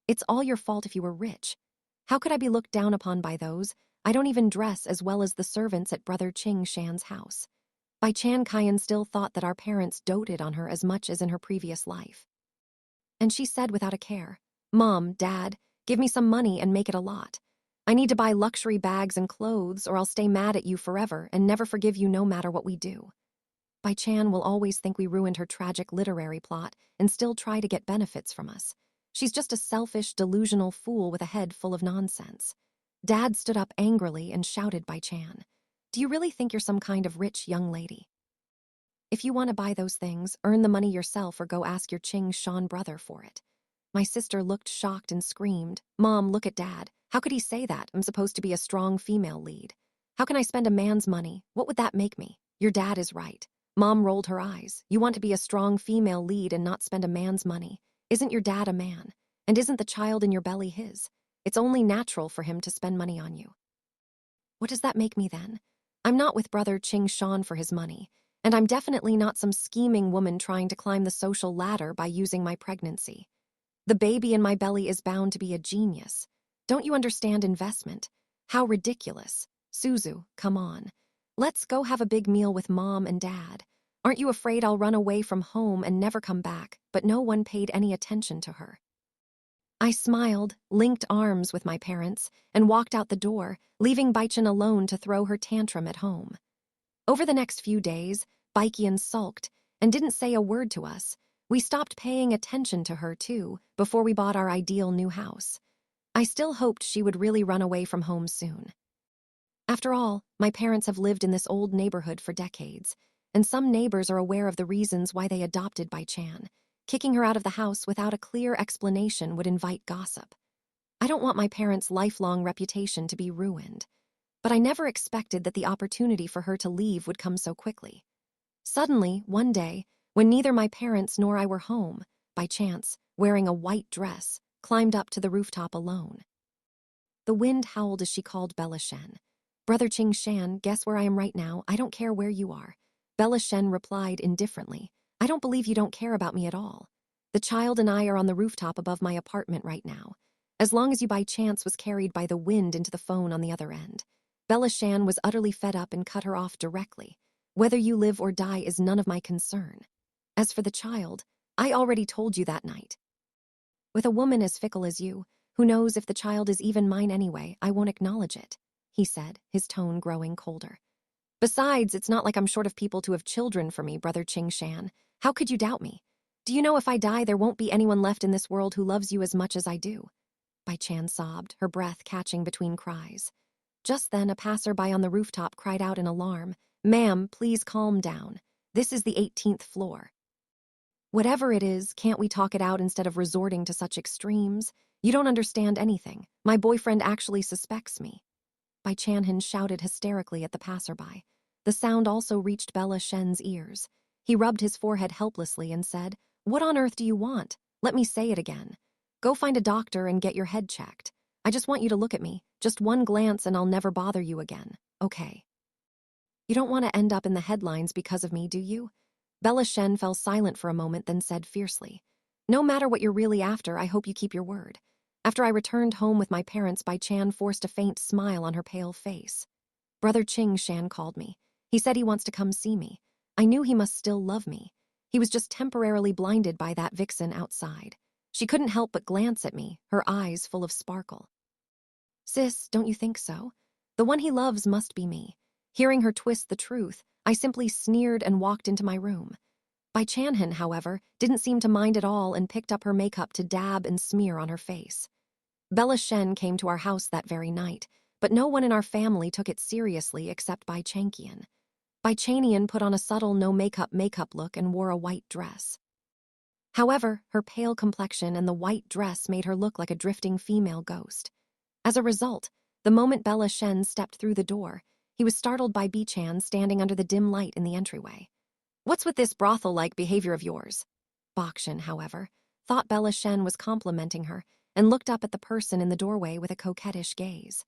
"It's all your fault if you were rich. How could I be looked down upon by those? I don't even dress as well as the servants at Brother Ching Shan's house." Baichan Kayan still thought that our parents doted on her as much as in her previous life. And she said without a care, "Mom, Dad, give me some money and make it a lot. I need to buy luxury bags and clothes or I'll stay mad at you forever and never forgive you no matter what we do." Baichan will always think we ruined her tragic literary plot and still try to get benefits from us. She's just a selfish, delusional fool with a head full of nonsense. Dad stood up angrily and shouted Baichan, "Do you really think you're some kind of rich young lady? If you want to buy those things, earn the money yourself or go ask your Ching Shan brother for it." My sister looked shocked and screamed, "Mom, look at Dad. How could he say that? I'm supposed to be a strong female lead. How can I spend a man's money? What would that make me? Your dad is right." Mom rolled her eyes. "You want to be a strong female lead and not spend a man's money. Isn't your dad a man? And isn't the child in your belly his? It's only natural for him to spend money on you." "What does that make me then? I'm not with Brother Ching Shan for his money, and I'm definitely not some scheming woman trying to climb the social ladder by using my pregnancy. The baby in my belly is bound to be a genius. Don't you understand investment? How ridiculous. Suzu, come on. Let's go have a big meal with Mom and Dad. Aren't you afraid I'll run away from home and never come back?" But no one paid any attention to her. I smiled, linked arms with my parents, and walked out the door, leaving Baichan alone to throw her tantrum at home. Over the next few days, Baikian sulked and didn't say a word to us. We stopped paying attention to her, too, before we bought our ideal new house. I still hoped she would really run away from home soon. After all, my parents have lived in this old neighborhood for decades, and some neighbors are aware of the reasons why they adopted Baichan. Kicking her out of the house without a clear explanation would invite gossip. I don't want my parents' lifelong reputation to be ruined, but I never expected that the opportunity for her to leave would come so quickly. Suddenly, one day, when neither my parents nor I were home, Baichan, wearing a white dress, climbed up to the rooftop alone. The wind howled as she called Bella Shen. "Brother Ching Shan, guess where I am right now? I don't care where you are." Bella Shen replied indifferently, "I don't believe you don't care about me at all. The child and I are on the rooftop above my apartment right now. As long as you by chance was carried by the wind into the phone on the other end." Bella Shan was utterly fed up and cut her off directly. "Whether you live or die is none of my concern. As for the child, I already told you that night. With a woman as fickle as you, who knows if the child is even mine anyway, I won't acknowledge it," he said, his tone growing colder. "Besides, it's not like I'm short of people to have children for me, Brother Ching Shan. How could you doubt me? Do you know if I die, there won't be anyone left in this world who loves you as much as I do?" Baichan sobbed, her breath catching between cries. Just then, a passerby on the rooftop cried out in alarm, "Ma'am, please calm down. This is the 18th floor. Whatever it is, can't we talk it out instead of resorting to such extremes? You don't understand anything. My boyfriend actually suspects me." Baichan shouted hysterically at the passerby. The sound also reached Bella Shen's ears. He rubbed his forehead helplessly and said, "What on earth do you want? Let me say it again. Go find a doctor and get your head checked. I just want you to look at me. Just one glance and I'll never bother you again. Okay? You don't want to end up in the headlines because of me, do you?" Bella Shen fell silent for a moment, then said fiercely, "No matter what you're really after, I hope you keep your word." After I returned home with my parents, Baichan forced a faint smile on her pale face. "Brother Ching Shan called me. He said he wants to come see me. I knew he must still love me. He was just temporarily blinded by that vixen outside." She couldn't help but glance at me, her eyes full of sparkle. "Sis, don't you think so? The one he loves must be me." Hearing her twist the truth, I simply sneered and walked into my room. Baichan, however, didn't seem to mind at all and picked up her makeup to dab and smear on her face. Bella Shen came to our house that very night, but no one in our family took it seriously except Baichan put on a subtle no-makeup look and wore a white dress. However, her pale complexion and the white dress made her look like a drifting female ghost. As a result, the moment Bella Shen stepped through the door, he was startled by Bichan standing under the dim light in the entryway. "What's with this brothel-like behavior of yours?" Bakshan, however, thought Bella Shen was complimenting her and looked up at the person in the doorway with a coquettish gaze.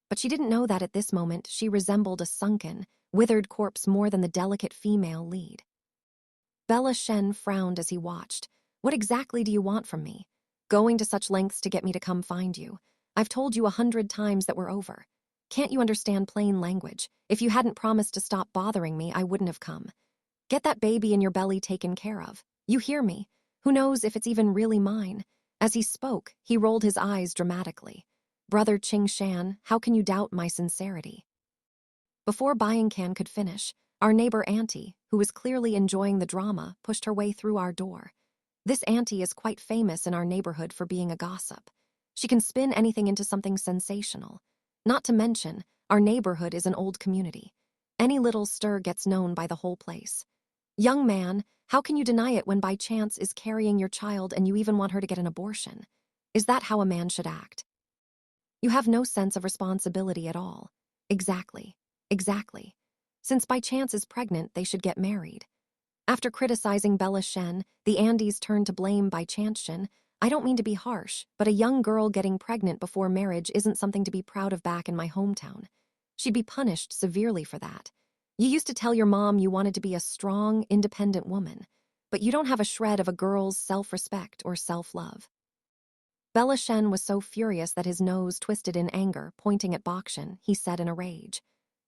But she didn't know that at this moment she resembled a sunken, withered corpse more than the delicate female lead. Bella Shen frowned as he watched. "What exactly do you want from me? Going to such lengths to get me to come find you. I've told you 100 times that we're over. Can't you understand plain language? If you hadn't promised to stop bothering me, I wouldn't have come. Get that baby in your belly taken care of. You hear me? Who knows if it's even really mine?" As he spoke, he rolled his eyes dramatically. "Brother Qing Shan, how can you doubt my sincerity?" Before Biancan could finish, our neighbor Auntie, who was clearly enjoying the drama, pushed her way through our door. This Auntie is quite famous in our neighborhood for being a gossip. She can spin anything into something sensational. Not to mention, our neighborhood is an old community. Any little stir gets known by the whole place. "Young man, how can you deny it when by chance is carrying your child and you even want her to get an abortion? Is that how a man should act? You have no sense of responsibility at all." Exactly. Exactly. Since by chance is pregnant, they should get married. After criticizing Bella Shen, the Andes turned to blame by chance Shen. "I don't mean to be harsh, but a young girl getting pregnant before marriage isn't something to be proud of back in my hometown. She'd be punished severely for that. You used to tell your mom you wanted to be a strong, independent woman, but you don't have a shred of a girl's self-respect or self-love." Bella Shen was so furious that his nose twisted in anger, pointing at Bakshan. He said in a rage,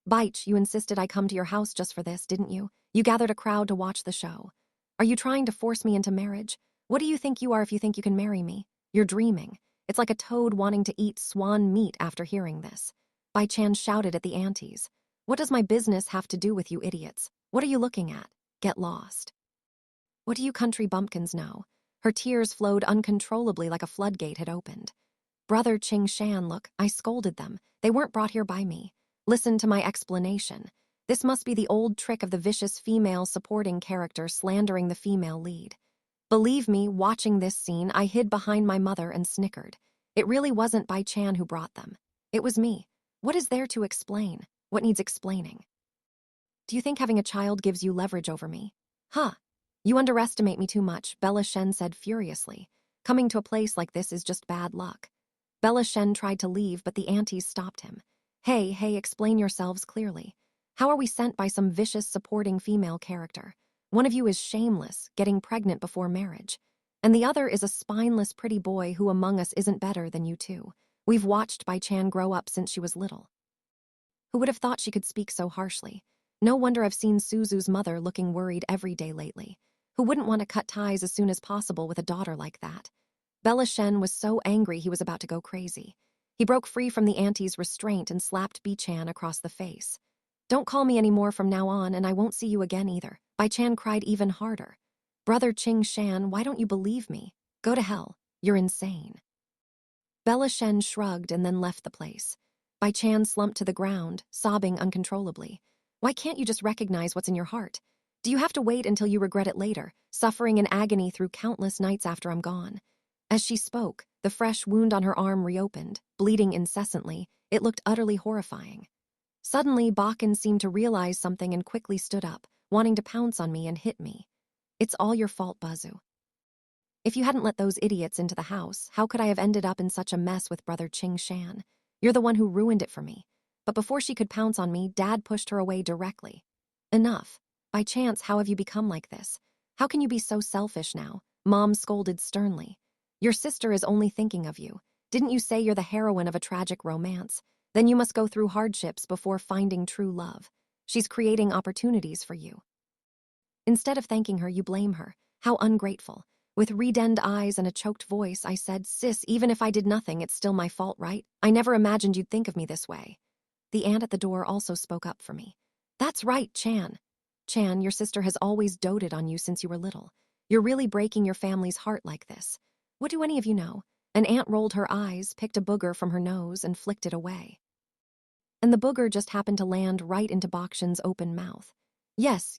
"Baich, you insisted I come to your house just for this, didn't you? You gathered a crowd to watch the show. Are you trying to force me into marriage? What do you think you are if you think you can marry me? You're dreaming. It's like a toad wanting to eat swan meat after hearing this." Bai Chan shouted at the aunties. "What does my business have to do with you idiots? What are you looking at? Get lost. What do you country bumpkins know?" Her tears flowed uncontrollably like a floodgate had opened. "Brother Qing Shan, look, I scolded them. They weren't brought here by me. Listen to my explanation. This must be the old trick of the vicious female supporting character slandering the female lead. Believe me, watching this scene, I hid behind my mother and snickered. It really wasn't Bai Chan who brought them. It was me. What is there to explain? What needs explaining? Do you think having a child gives you leverage over me? Huh. You underestimate me too much," Bella Shen said furiously. "Coming to a place like this is just bad luck." Bella Shen tried to leave, but the aunties stopped him. Hey, explain yourselves clearly. How are we sent by some vicious supporting female character? One of you is shameless, getting pregnant before marriage. And the other is a spineless pretty boy who among us isn't better than you two. We've watched Bai Chan grow up since she was little." Who would have thought she could speak so harshly? No wonder I've seen Suzu's mother looking worried every day lately. Who wouldn't want to cut ties as soon as possible with a daughter like that? Bella Shen was so angry he was about to go crazy. He broke free from the auntie's restraint and slapped Bi-chan across the face. "Don't call me any more from now on, and I won't see you again either." Bai-chan cried even harder. "Brother Qing Shan, why don't you believe me? Go to hell. You're insane." Bella Shen shrugged and then left the place. Bai-chan slumped to the ground, sobbing uncontrollably. "Why can't you just recognize what's in your heart? Do you have to wait until you regret it later, suffering in agony through countless nights after I'm gone?" As she spoke, the fresh wound on her arm reopened, bleeding incessantly. It looked utterly horrifying. Suddenly, Bakken seemed to realize something and quickly stood up, wanting to pounce on me and hit me. "It's all your fault, Bazu. If you hadn't let those idiots into the house, how could I have ended up in such a mess with Brother Qing Shan? You're the one who ruined it for me." But before she could pounce on me, Dad pushed her away directly. "Enough. By chance, how have you become like this? How can you be so selfish now?" Mom scolded sternly. "Your sister is only thinking of you. Didn't you say you're the heroine of a tragic romance? Then you must go through hardships before finding true love. She's creating opportunities for you. Instead of thanking her, you blame her. How ungrateful." With reddened eyes and a choked voice, I said, "Sis, even if I did nothing, it's still my fault, right? I never imagined you'd think of me this way." The aunt at the door also spoke up for me. "That's right, Chan. Chan, your sister has always doted on you since you were little. You're really breaking your family's heart like this. What do any of you know?" An aunt rolled her eyes, picked a booger from her nose, and flicked it away. And the booger just happened to land right into Bakshan's open mouth. Yes.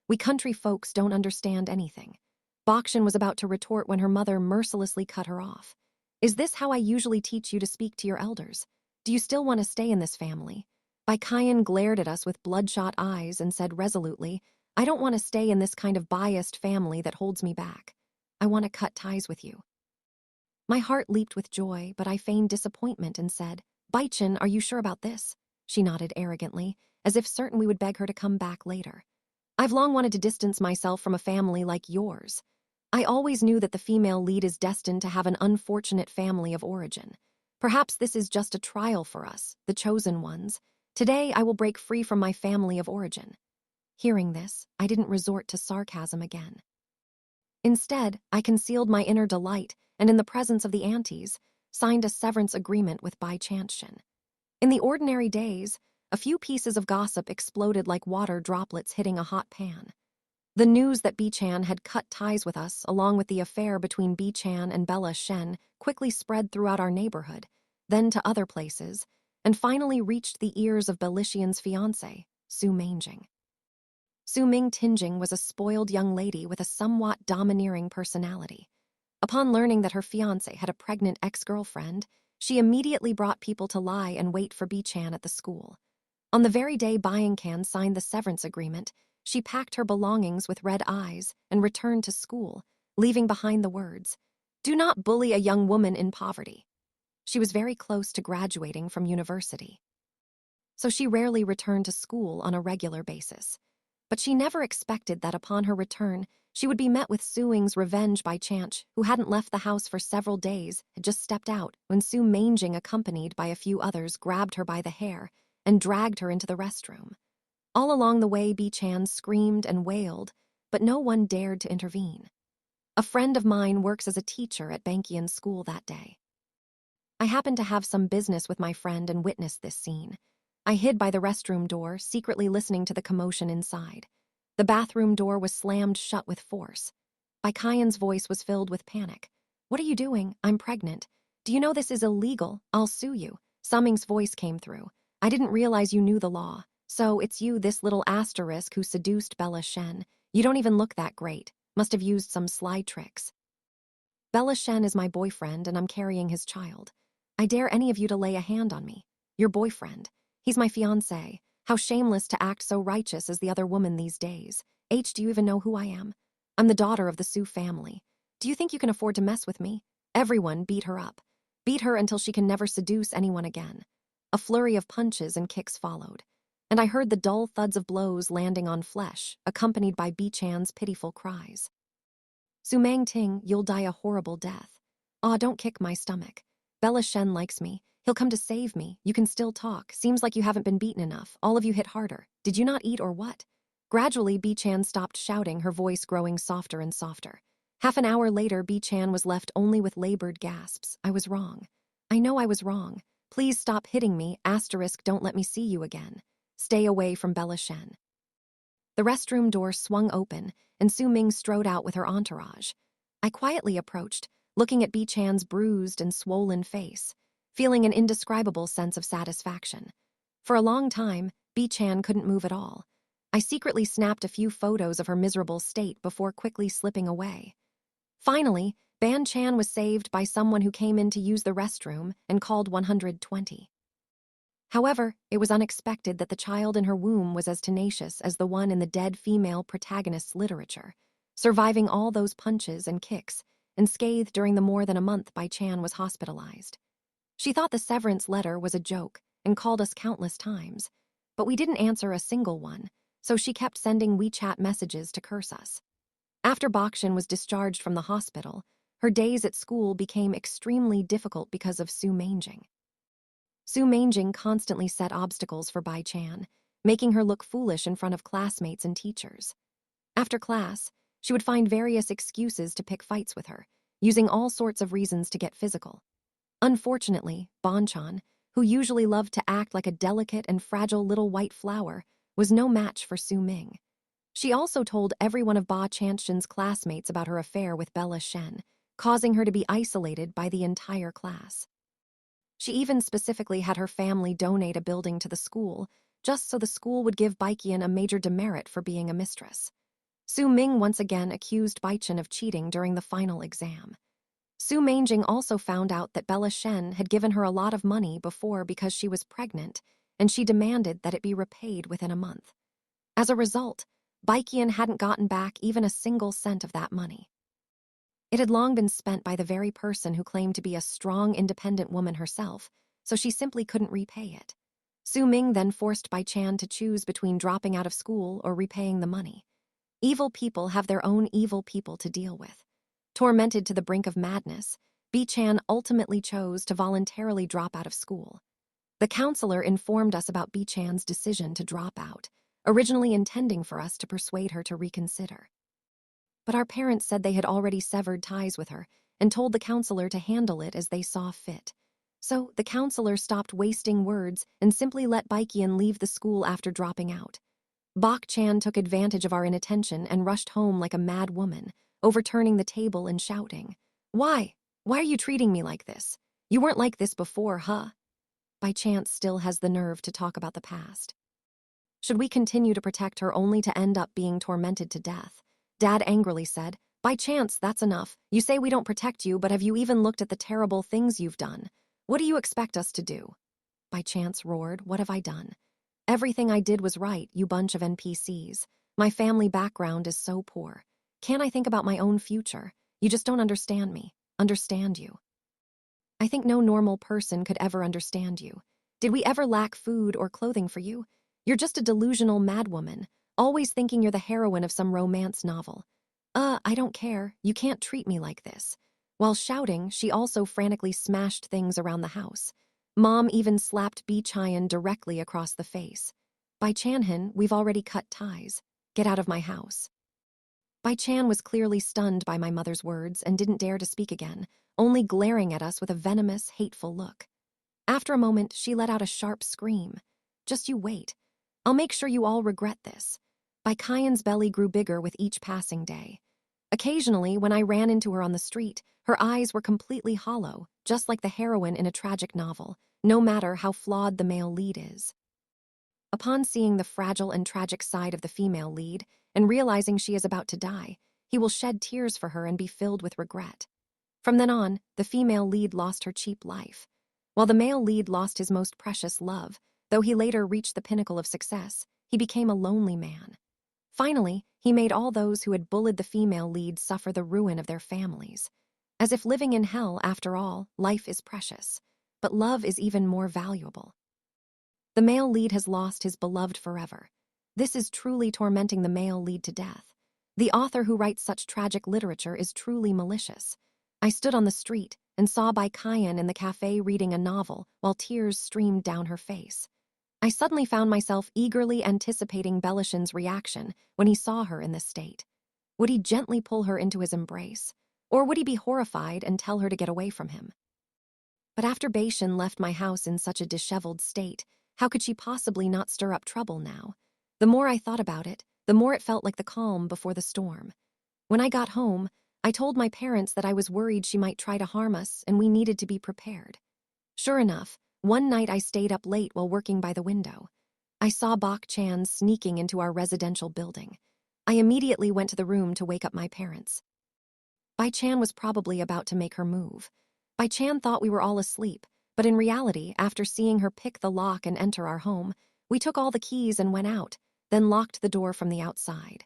We country folks don't understand anything. Bakshin was about to retort when her mother mercilessly cut her off. Is this how I usually teach you to speak to your elders? Do you still want to stay in this family? Baikayan glared at us with bloodshot eyes and said resolutely, I don't want to stay in this kind of biased family that holds me back. I want to cut ties with you. My heart leaped with joy, but I feigned disappointment and said, Baichin, are you sure about this? She nodded arrogantly, as if certain we would beg her to come back later. I've long wanted to distance myself from a family like yours. I always knew that the female lead is destined to have an unfortunate family of origin. Perhaps this is just a trial for us, the chosen ones. Today I will break free from my family of origin. Hearing this, I didn't resort to sarcasm again. Instead, I concealed my inner delight and, in the presence of the aunties, signed a severance agreement with Bai Chanshin. In the ordinary days, a few pieces of gossip exploded like water droplets hitting a hot pan. The news that Bichan had cut ties with us, along with the affair between Bichan and Bella Shen, quickly spread throughout our neighborhood, then to other places, and finally reached the ears of Belishian's fiancé, Su Mingjing. Su Ming Tingjing was a spoiled young lady with a somewhat domineering personality. Upon learning that her fiancé had a pregnant ex-girlfriend, she immediately brought people to lie and wait for Bichan at the school. On the very day Biancan signed the severance agreement, she packed her belongings with red eyes and returned to school, leaving behind the words, "Do not bully a young woman in poverty." She was very close to graduating from university, so she rarely returned to school on a regular basis. But she never expected that upon her return, she would be met with Suing's revenge by Chanch, who hadn't left the house for several days, had just stepped out when Su Mingjing, accompanied by a few others, grabbed her by the hair and dragged her into the restroom. All along the way, Bichan screamed and wailed, but no one dared to intervene. A friend of mine works as a teacher at Bankian's school that day. I happened to have some business with my friend and witnessed this scene. I hid by the restroom door, secretly listening to the commotion inside. The bathroom door was slammed shut with force. Baikayan's voice was filled with panic. "What are you doing? I'm pregnant. Do you know this is illegal? I'll sue you." Summing's voice came through. "I didn't realize you knew the law. So it's you, this little asterisk, who seduced Bella Shen. You don't even look that great. Must have used some sly tricks." "Bella Shen is my boyfriend and I'm carrying his child. I dare any of you to lay a hand on me. Your boyfriend. He's my fiancé. How shameless to act so righteous as the other woman these days. Do you even know who I am? I'm the daughter of the Su family. Do you think you can afford to mess with me?" Everyone beat her up. Beat her until she can never seduce anyone again. A flurry of punches and kicks followed, and I heard the dull thuds of blows landing on flesh, accompanied by Bichan's pitiful cries. "Su Mangting, you'll die a horrible death. Aw, don't kick my stomach. Bella Shen likes me. He'll come to save me. You can still talk. Seems like you haven't been beaten enough. All of you hit harder. Did you not eat or what?" Gradually, Bichan stopped shouting, her voice growing softer and softer. Half an hour later, Bichan was left only with labored gasps. "I was wrong. I know I was wrong. Please stop hitting me. Asterisk, don't let me see you again. Stay away from Bella Shen." The restroom door swung open, and Su Ming strode out with her entourage. I quietly approached, looking at Bichan's bruised and swollen face, feeling an indescribable sense of satisfaction. For a long time, Bichan couldn't move at all. I secretly snapped a few photos of her miserable state before quickly slipping away. Finally, Ban Chan was saved by someone who came in to use the restroom and called 120. However, it was unexpected that the child in her womb was as tenacious as the one in the dead female protagonist's literature, surviving all those punches and kicks, unscathed during the more than a month Bai Chan was hospitalized. She thought the severance letter was a joke and called us countless times, but we didn't answer a single one, so she kept sending WeChat messages to curse us. After Bakshin was discharged from the hospital, her days at school became extremely difficult because of Su Mingjing. Su Mingjing constantly set obstacles for Bai Chan, making her look foolish in front of classmates and teachers. After class, she would find various excuses to pick fights with her, using all sorts of reasons to get physical. Unfortunately, Bonchan, who usually loved to act like a delicate and fragile little white flower, was no match for Su Ming. She also told every one of Ba Chanshin's classmates about her affair with Bella Shen, causing her to be isolated by the entire class. She even specifically had her family donate a building to the school, just so the school would give Baikian a major demerit for being a mistress. Su Ming once again accused Bai Chen of cheating during the final exam. Su Mangjing also found out that Bella Shen had given her a lot of money before because she was pregnant, and she demanded that it be repaid within a month. As a result, Baiqian hadn't gotten back even a single cent of that money. It had long been spent by the very person who claimed to be a strong, independent woman herself, so she simply couldn't repay it. Su Ming then forced Bai Chan to choose between dropping out of school or repaying the money. Evil people have their own evil people to deal with. Tormented to the brink of madness, Bai Chan ultimately chose to voluntarily drop out of school. The counselor informed us about Bai Chan's decision to drop out, originally intending for us to persuade her to reconsider. But our parents said they had already severed ties with her and told the counselor to handle it as they saw fit. So the counselor stopped wasting words and simply let Baiqian leave the school after dropping out. Bak Chan took advantage of our inattention and rushed home like a mad woman, overturning the table and shouting, "Why? Why are you treating me like this? You weren't like this before, huh?" By chance still has the nerve to talk about the past. Should we continue to protect her only to end up being tormented to death? Dad angrily said, "By chance, that's enough. You say we don't protect you, but have you even looked at the terrible things you've done? What do you expect us to do?" By chance roared, "What have I done? Everything I did was right, you bunch of NPCs. My family background is so poor. Can't I think about my own future? You just don't understand me. Understand you. I think no normal person could ever understand you. Did we ever lack food or clothing for you? You're just a delusional madwoman, always thinking you're the heroine of some romance novel. I don't care. You can't treat me like this." While shouting, she also frantically smashed things around the house. Mom even slapped Bi Chayan directly across the face. "By Chanhin, we've already cut ties. Get out of my house." Bai Chan was clearly stunned by my mother's words and didn't dare to speak again, only glaring at us with a venomous, hateful look. After a moment, she let out a sharp scream. "Just you wait. I'll make sure you all regret this." Bai Kayan's belly grew bigger with each passing day. Occasionally, when I ran into her on the street, her eyes were completely hollow, just like the heroine in a tragic novel, no matter how flawed the male lead is. Upon seeing the fragile and tragic side of the female lead, and realizing she is about to die, he will shed tears for her and be filled with regret. From then on, the female lead lost her cheap life, while the male lead lost his most precious love. Though he later reached the pinnacle of success, he became a lonely man. Finally, he made all those who had bullied the female lead suffer the ruin of their families. As if living in hell, after all, life is precious, but love is even more valuable. The male lead has lost his beloved forever. This is truly tormenting the male lead to death. The author who writes such tragic literature is truly malicious. I stood on the street and saw Bai Kayan in the cafe reading a novel while tears streamed down her face. I suddenly found myself eagerly anticipating Belishin's reaction when he saw her in this state. Would he gently pull her into his embrace? Or would he be horrified and tell her to get away from him? But after Beishin left my house in such a disheveled state, how could she possibly not stir up trouble now? The more I thought about it, the more it felt like the calm before the storm. When I got home, I told my parents that I was worried she might try to harm us and we needed to be prepared. Sure enough, one night I stayed up late while working by the window. I saw Bak Chan sneaking into our residential building. I immediately went to the room to wake up my parents. Bai Chan was probably about to make her move. Bai Chan thought we were all asleep, but in reality, after seeing her pick the lock and enter our home, we took all the keys and went out, then locked the door from the outside.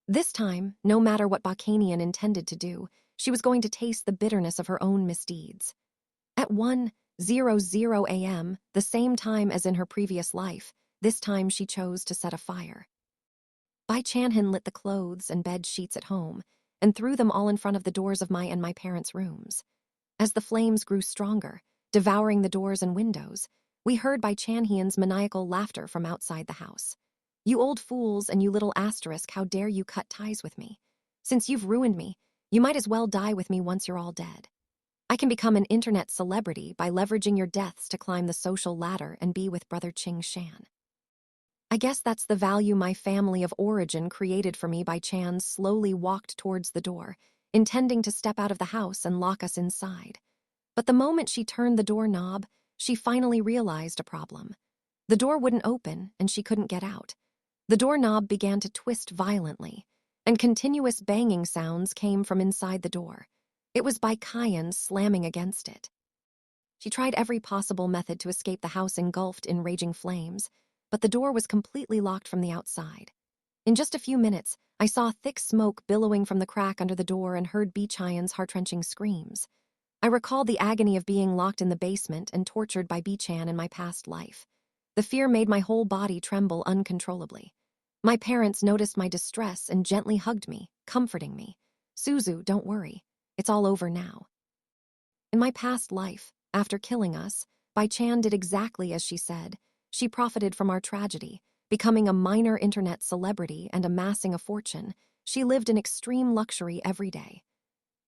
This time, no matter what Bakanian intended to do, she was going to taste the bitterness of her own misdeeds. At 1:00 a.m., the same time as in her previous life, this time she chose to set a fire. Bai Chanhin lit the clothes and bed sheets at home and threw them all in front of the doors of my and my parents' rooms. As the flames grew stronger, devouring the doors and windows, we heard Bai Chanhian's maniacal laughter from outside the house. "You old fools and you little asterisk, how dare you cut ties with me? Since you've ruined me, you might as well die with me once you're all dead. I can become an internet celebrity by leveraging your deaths to climb the social ladder and be with Brother Ching Shan. I guess that's the value my family of origin created for me." Bai Chan slowly walked towards the door, intending to step out of the house and lock us inside. But the moment she turned the doorknob, she finally realized a problem. The door wouldn't open and she couldn't get out. The doorknob began to twist violently. and continuous banging sounds came from inside the door. It was Bai Qian slamming against it. She tried every possible method to escape the house engulfed in raging flames, but the door was completely locked from the outside. In just a few minutes, I saw thick smoke billowing from the crack under the door and heard Bi-chan's heart-wrenching screams. I recalled the agony of being locked in the basement and tortured by Bi-chan in my past life. The fear made my whole body tremble uncontrollably. My parents noticed my distress and gently hugged me, comforting me. "Suzu, don't worry. It's all over now." In my past life, after killing us, Bai-chan did exactly as she said. She profited from our tragedy, becoming a minor internet celebrity and amassing a fortune. She lived in extreme luxury every day,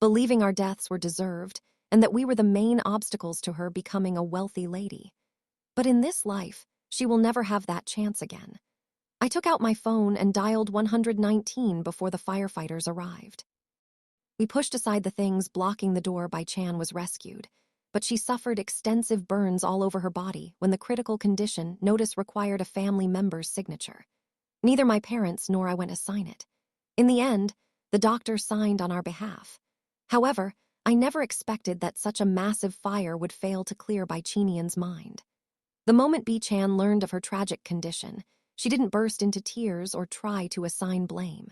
believing our deaths were deserved and that we were the main obstacles to her becoming a wealthy lady. But in this life, she will never have that chance again. I took out my phone and dialed 119 before the firefighters arrived. We pushed aside the things blocking the door. Bai-chan was rescued, but she suffered extensive burns all over her body when the critical condition notice required a family member's signature. Neither my parents nor I went to sign it. In the end, the doctor signed on our behalf. However, I never expected that such a massive fire would fail to clear Bai-chanian's mind. The moment Bi-chan learned of her tragic condition, she didn't burst into tears or try to assign blame.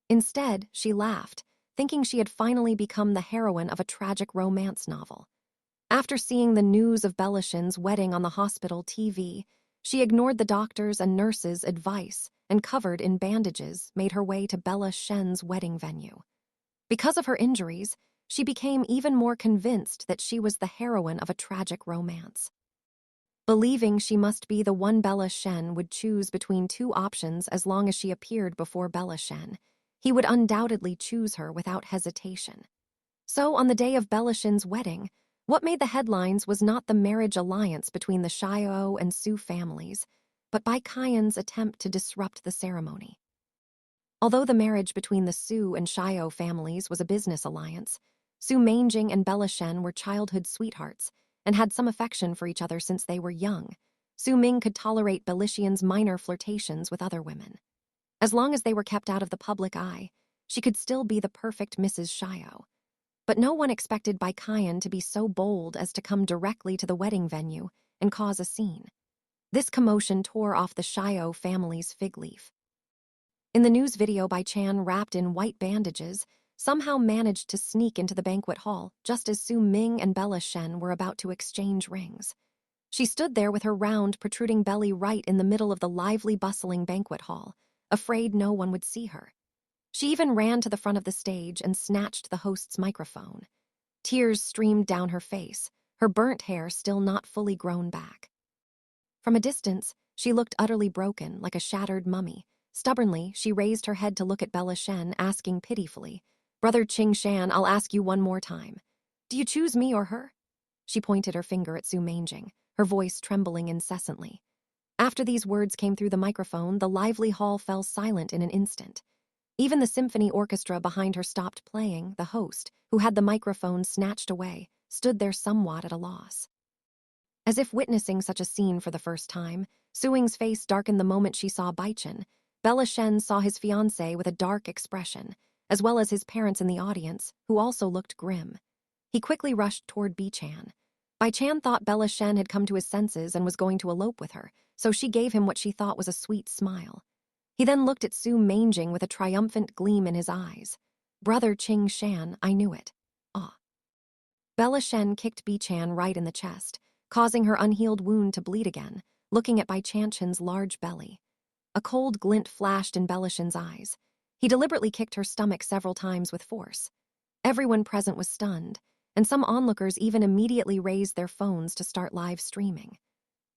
Instead, she laughed, thinking she had finally become the heroine of a tragic romance novel. After seeing the news of Belishin's wedding on the hospital TV, she ignored the doctors' and nurses' advice and, covered in bandages, made her way to Bella Shen's wedding venue. Because of her injuries, she became even more convinced that she was the heroine of a tragic romance. Believing she must be the one Bella Shen would choose between two options as long as she appeared before Bella Shen, he would undoubtedly choose her without hesitation. So, on the day of Bella Shen's wedding, what made the headlines was not the marriage alliance between the Xiao and Su families, but Bai Qian's attempt to disrupt the ceremony. Although the marriage between the Su and Xiao families was a business alliance, Su Manjing and Bella Shen were childhood sweethearts and had some affection for each other since they were young. Su Ming could tolerate Belishian's minor flirtations with other women. As long as they were kept out of the public eye, she could still be the perfect Mrs. Xiao. But no one expected Bai Qian to be so bold as to come directly to the wedding venue and cause a scene. This commotion tore off the Xiao family's fig leaf. In the news video, Bai-chan, wrapped in white bandages, somehow managed to sneak into the banquet hall just as Su Ming and Bella Shen were about to exchange rings. She stood there with her round, protruding belly right in the middle of the lively, bustling banquet hall, afraid no one would see her. She even ran to the front of the stage and snatched the host's microphone. Tears streamed down her face, her burnt hair still not fully grown back. From a distance, she looked utterly broken, like a shattered mummy. Stubbornly, she raised her head to look at Bella Shen, asking pitifully, "Brother Qing Shan, I'll ask you one more time. Do you choose me or her?" She pointed her finger at Su Manjing, her voice trembling incessantly. After these words came through the microphone, the lively hall fell silent in an instant. Even the symphony orchestra behind her stopped playing. The host, who had the microphone snatched away, stood there somewhat at a loss. As if witnessing such a scene for the first time, Su Ying's face darkened the moment she saw Bai-chan. Bella Shen saw his fiancé with a dark expression, as well as his parents in the audience, who also looked grim. He quickly rushed toward Bai-chan. Bai-chan thought Bella Shen had come to his senses and was going to elope with her, so she gave him what she thought was a sweet smile. He then looked at Su Manjing with a triumphant gleam in his eyes. "Brother Qing Shan, I knew it." Ah. Bella Shen kicked Bai-chan right in the chest, causing her unhealed wound to bleed again, looking at Bai-chan's large belly. A cold glint flashed in Bella Shen's eyes. He deliberately kicked her stomach several times with force. Everyone present was stunned, and some onlookers even immediately raised their phones to start live streaming.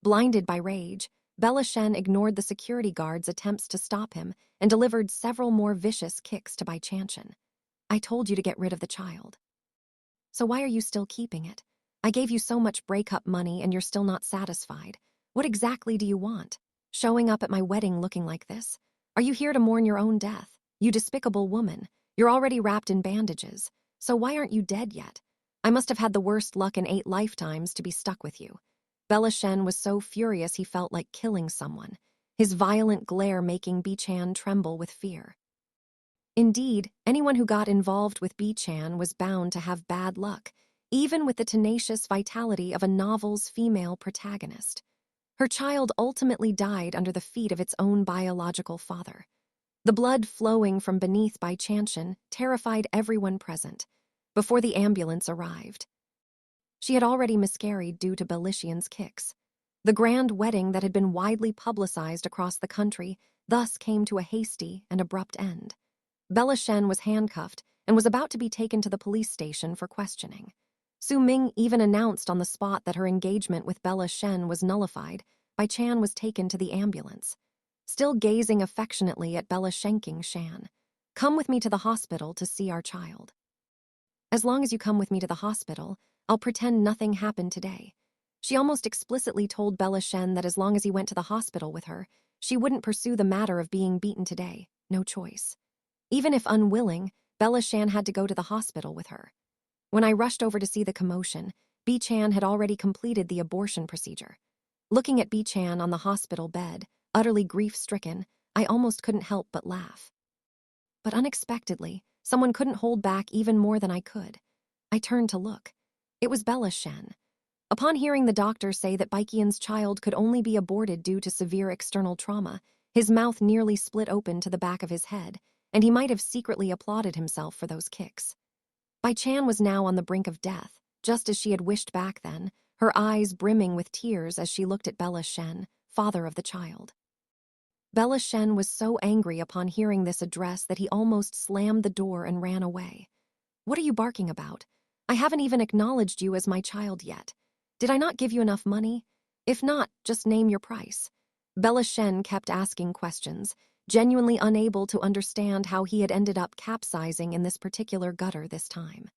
Blinded by rage, Bella Shen ignored the security guard's attempts to stop him and delivered several more vicious kicks to Bai-chan. "I told you to get rid of the child. So why are you still keeping it? I gave you so much breakup money and you're still not satisfied. What exactly do you want? Showing up at my wedding looking like this? Are you here to mourn your own death? You despicable woman. You're already wrapped in bandages. So why aren't you dead yet? I must have had the worst luck in 8 lifetimes to be stuck with you." Bella Shen was so furious he felt like killing someone, his violent glare making Bai-chan tremble with fear. Indeed, anyone who got involved with B-chan was bound to have bad luck, even with the tenacious vitality of a novel's female protagonist. Her child ultimately died under the feet of its own biological father. The blood flowing from beneath Bai Chanshan terrified everyone present. Before the ambulance arrived, she had already miscarried due to Belishian's kicks. The grand wedding that had been widely publicized across the country thus came to a hasty and abrupt end. Bella Shen was handcuffed and was about to be taken to the police station for questioning. Su Ming even announced on the spot that her engagement with Bella Shen was nullified. Bai Chan was taken to the ambulance. Still gazing affectionately at Bella Shenking Shan, "Come with me to the hospital to see our child." "As long as you come with me to the hospital, I'll pretend nothing happened today." She almost explicitly told Bella Shen that as long as he went to the hospital with her, she wouldn't pursue the matter of being beaten today. No choice. Even if unwilling, Bella Shan had to go to the hospital with her. When I rushed over to see the commotion, B-chan had already completed the abortion procedure. Looking at B-chan on the hospital bed, utterly grief-stricken, I almost couldn't help but laugh. But unexpectedly, someone couldn't hold back even more than I could. I turned to look. It was Bella Shen. Upon hearing the doctor say that Baikian's child could only be aborted due to severe external trauma, his mouth nearly split open to the back of his head, and he might have secretly applauded himself for those kicks. Bai Chan was now on the brink of death, just as she had wished back then, her eyes brimming with tears as she looked at Bella Shen, father of the child. Bella Shen was so angry upon hearing this address that he almost slammed the door and ran away. "What are you barking about? I haven't even acknowledged you as my child yet. Did I not give you enough money? If not, just name your price." Bella Shen kept asking questions, genuinely unable to understand how he had ended up capsizing in this particular gutter this time.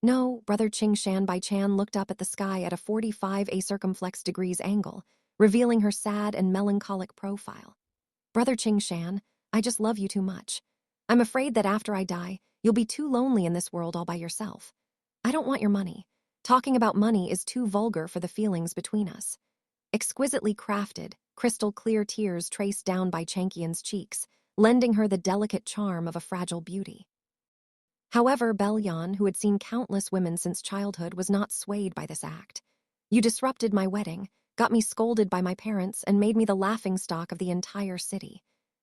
"No," Brother Qingshan Bai Chan looked up at the sky at a 45 a circumflex degrees angle, revealing her sad and melancholic profile. "Brother Qingshan, I just love you too much. I'm afraid that after I die, you'll be too lonely in this world all by yourself. I don't want your money. Talking about money is too vulgar for the feelings between us." Exquisitely crafted, crystal-clear tears traced down Bai Chankian's cheeks, lending her the delicate charm of a fragile beauty. However, Belyan, who had seen countless women since childhood, was not swayed by this act. "You disrupted my wedding, got me scolded by my parents, and made me the laughingstock of the entire city.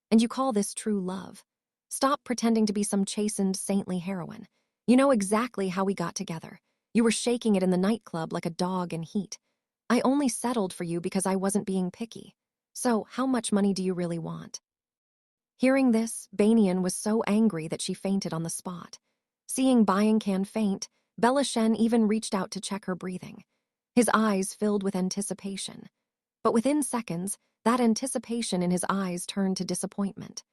And you call this true love? Stop pretending to be some chastened, saintly heroine. You know exactly how we got together. You were shaking it in the nightclub like a dog in heat. I only settled for you because I wasn't being picky. So, how much money do you really want?" Hearing this, Banian was so angry that she fainted on the spot. Seeing Bayankan faint, Bella Shen even reached out to check her breathing. His eyes filled with anticipation. But within seconds, that anticipation in his eyes turned to disappointment.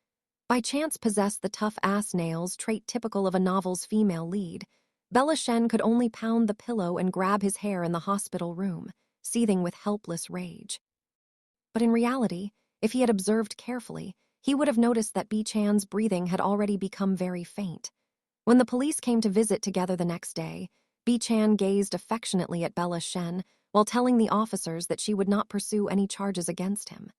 By chance possessed the tough ass nails trait typical of a novel's female lead, Bella Shen could only pound the pillow and grab his hair in the hospital room, seething with helpless rage. But in reality, if he had observed carefully, he would have noticed that B-chan's breathing had already become very faint. When the police came to visit together the next day, B-chan gazed affectionately at Bella Shen while telling the officers that she would not pursue any charges against him.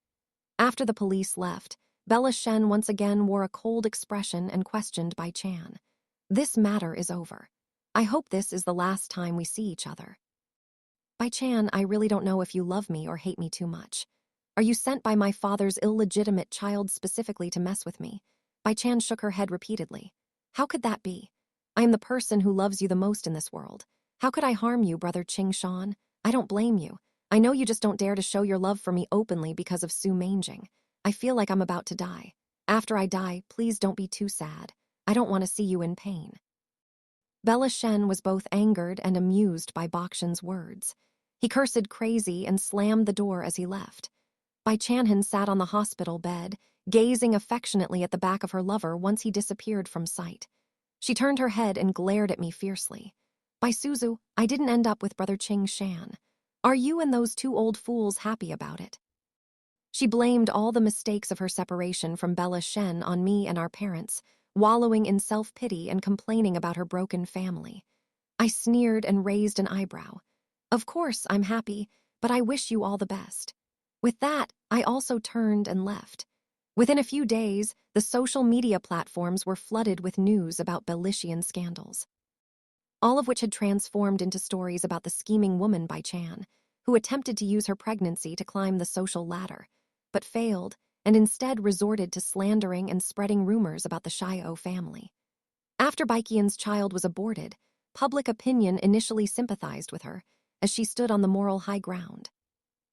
After the police left, Bella Shen once again wore a cold expression and questioned Bai Chan. "This matter is over. I hope this is the last time we see each other." "Bai Chan, I really don't know if you love me or hate me too much. Are you sent by my father's illegitimate child specifically to mess with me?" Bai Chan shook her head repeatedly. "How could that be? I am the person who loves you the most in this world. How could I harm you, Brother Qingshan? I don't blame you. I know you just don't dare to show your love for me openly because of Su Mangjing. I feel like I'm about to die. After I die, please don't be too sad. I don't want to see you in pain." Bella Shen was both angered and amused by Bakshan's words. He cursed crazy and slammed the door as he left. Bai Chanhan sat on the hospital bed, gazing affectionately at the back of her lover once he disappeared from sight. She turned her head and glared at me fiercely. "Bai Suzu, I didn't end up with Brother Qingshan. Are you and those two old fools happy about it?" She blamed all the mistakes of her separation from Bella Shen on me and our parents, wallowing in self-pity and complaining about her broken family. I sneered and raised an eyebrow. "Of course, I'm happy, but I wish you all the best." With that, I also turned and left. Within a few days, the social media platforms were flooded with news about Belishian scandals, all of which had transformed into stories about the scheming woman Bai Chan, who attempted to use her pregnancy to climb the social ladder, but failed and instead resorted to slandering and spreading rumors about the Xiao family. After Baiqian's child was aborted, public opinion initially sympathized with her, as she stood on the moral high ground.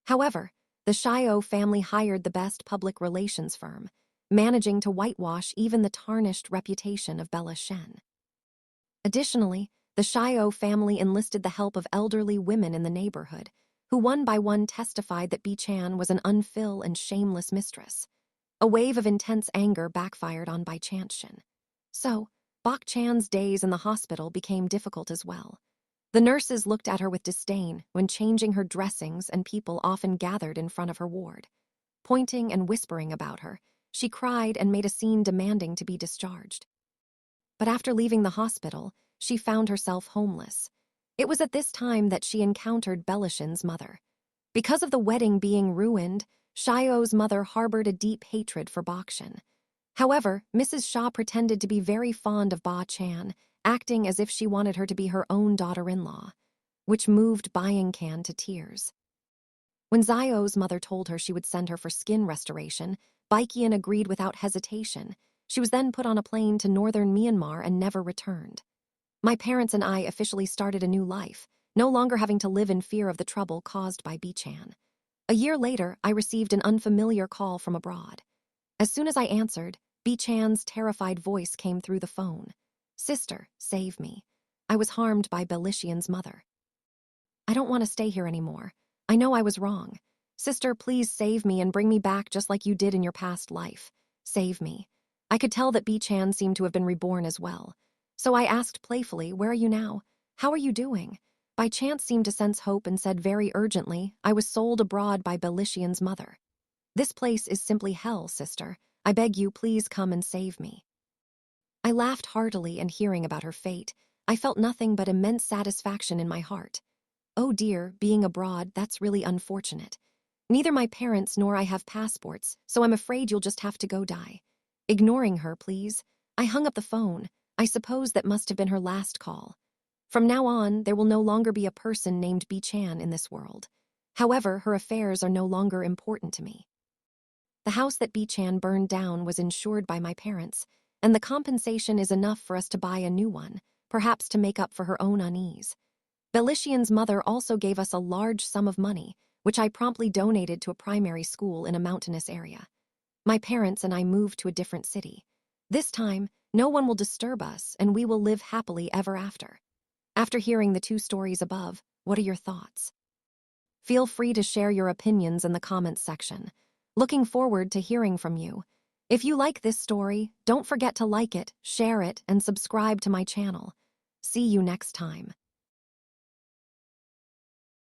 However, the Xiao family hired the best public relations firm, managing to whitewash even the tarnished reputation of Bella Shen. Additionally, the Xiao family enlisted the help of elderly women in the neighborhood, who one by one testified that Bi Chan was an unfil and shameless mistress. A wave of intense anger backfired on Bai Chanshin. So, Bok Chan's days in the hospital became difficult as well. The nurses looked at her with disdain when changing her dressings, and people often gathered in front of her ward. Pointing and whispering about her, she cried and made a scene demanding to be discharged. But after leaving the hospital, she found herself homeless. It was at this time that she encountered Belishin's mother. Because of the wedding being ruined, Xiao's mother harbored a deep hatred for Bakshan. However, Mrs. Xia pretended to be very fond of Ba Chan, acting as if she wanted her to be her own daughter-in-law, which moved Bayang Can to tears. When Xiao's mother told her she would send her for skin restoration, Baiqian agreed without hesitation. She was then put on a plane to northern Myanmar and never returned. My parents and I officially started a new life, no longer having to live in fear of the trouble caused by Bi Chan. A year later, I received an unfamiliar call from abroad. As soon as I answered, Bi Chan's terrified voice came through the phone. "Sister, save me. I was harmed by Belishian's mother. I don't want to stay here anymore. I know I was wrong. Sister, please save me and bring me back just like you did in your past life. Save me." I could tell that Bi Chan seemed to have been reborn as well. So I asked playfully, "Where are you now? How are you doing?" By chance seemed to sense hope and said very urgently, "I was sold abroad by Belishian's mother. This place is simply hell, sister. I beg you, please come and save me." I laughed heartily, and hearing about her fate, I felt nothing but immense satisfaction in my heart. Oh dear, being abroad, that's really unfortunate. Neither my parents nor I have passports, so I'm afraid you'll just have to go die. Ignoring her, please. I hung up the phone. I suppose that must have been her last call. From now on, there will no longer be a person named Bi Chan in this world. However, her affairs are no longer important to me. The house that Bi Chan burned down was insured by my parents, and the compensation is enough for us to buy a new one, perhaps to make up for her own unease. Belishian's mother also gave us a large sum of money, which I promptly donated to a primary school in a mountainous area. My parents and I moved to a different city. This time, no one will disturb us, and we will live happily ever after. After hearing the two stories above, what are your thoughts? Feel free to share your opinions in the comments section. Looking forward to hearing from you. If you like this story, don't forget to like it, share it, and subscribe to my channel. See you next time.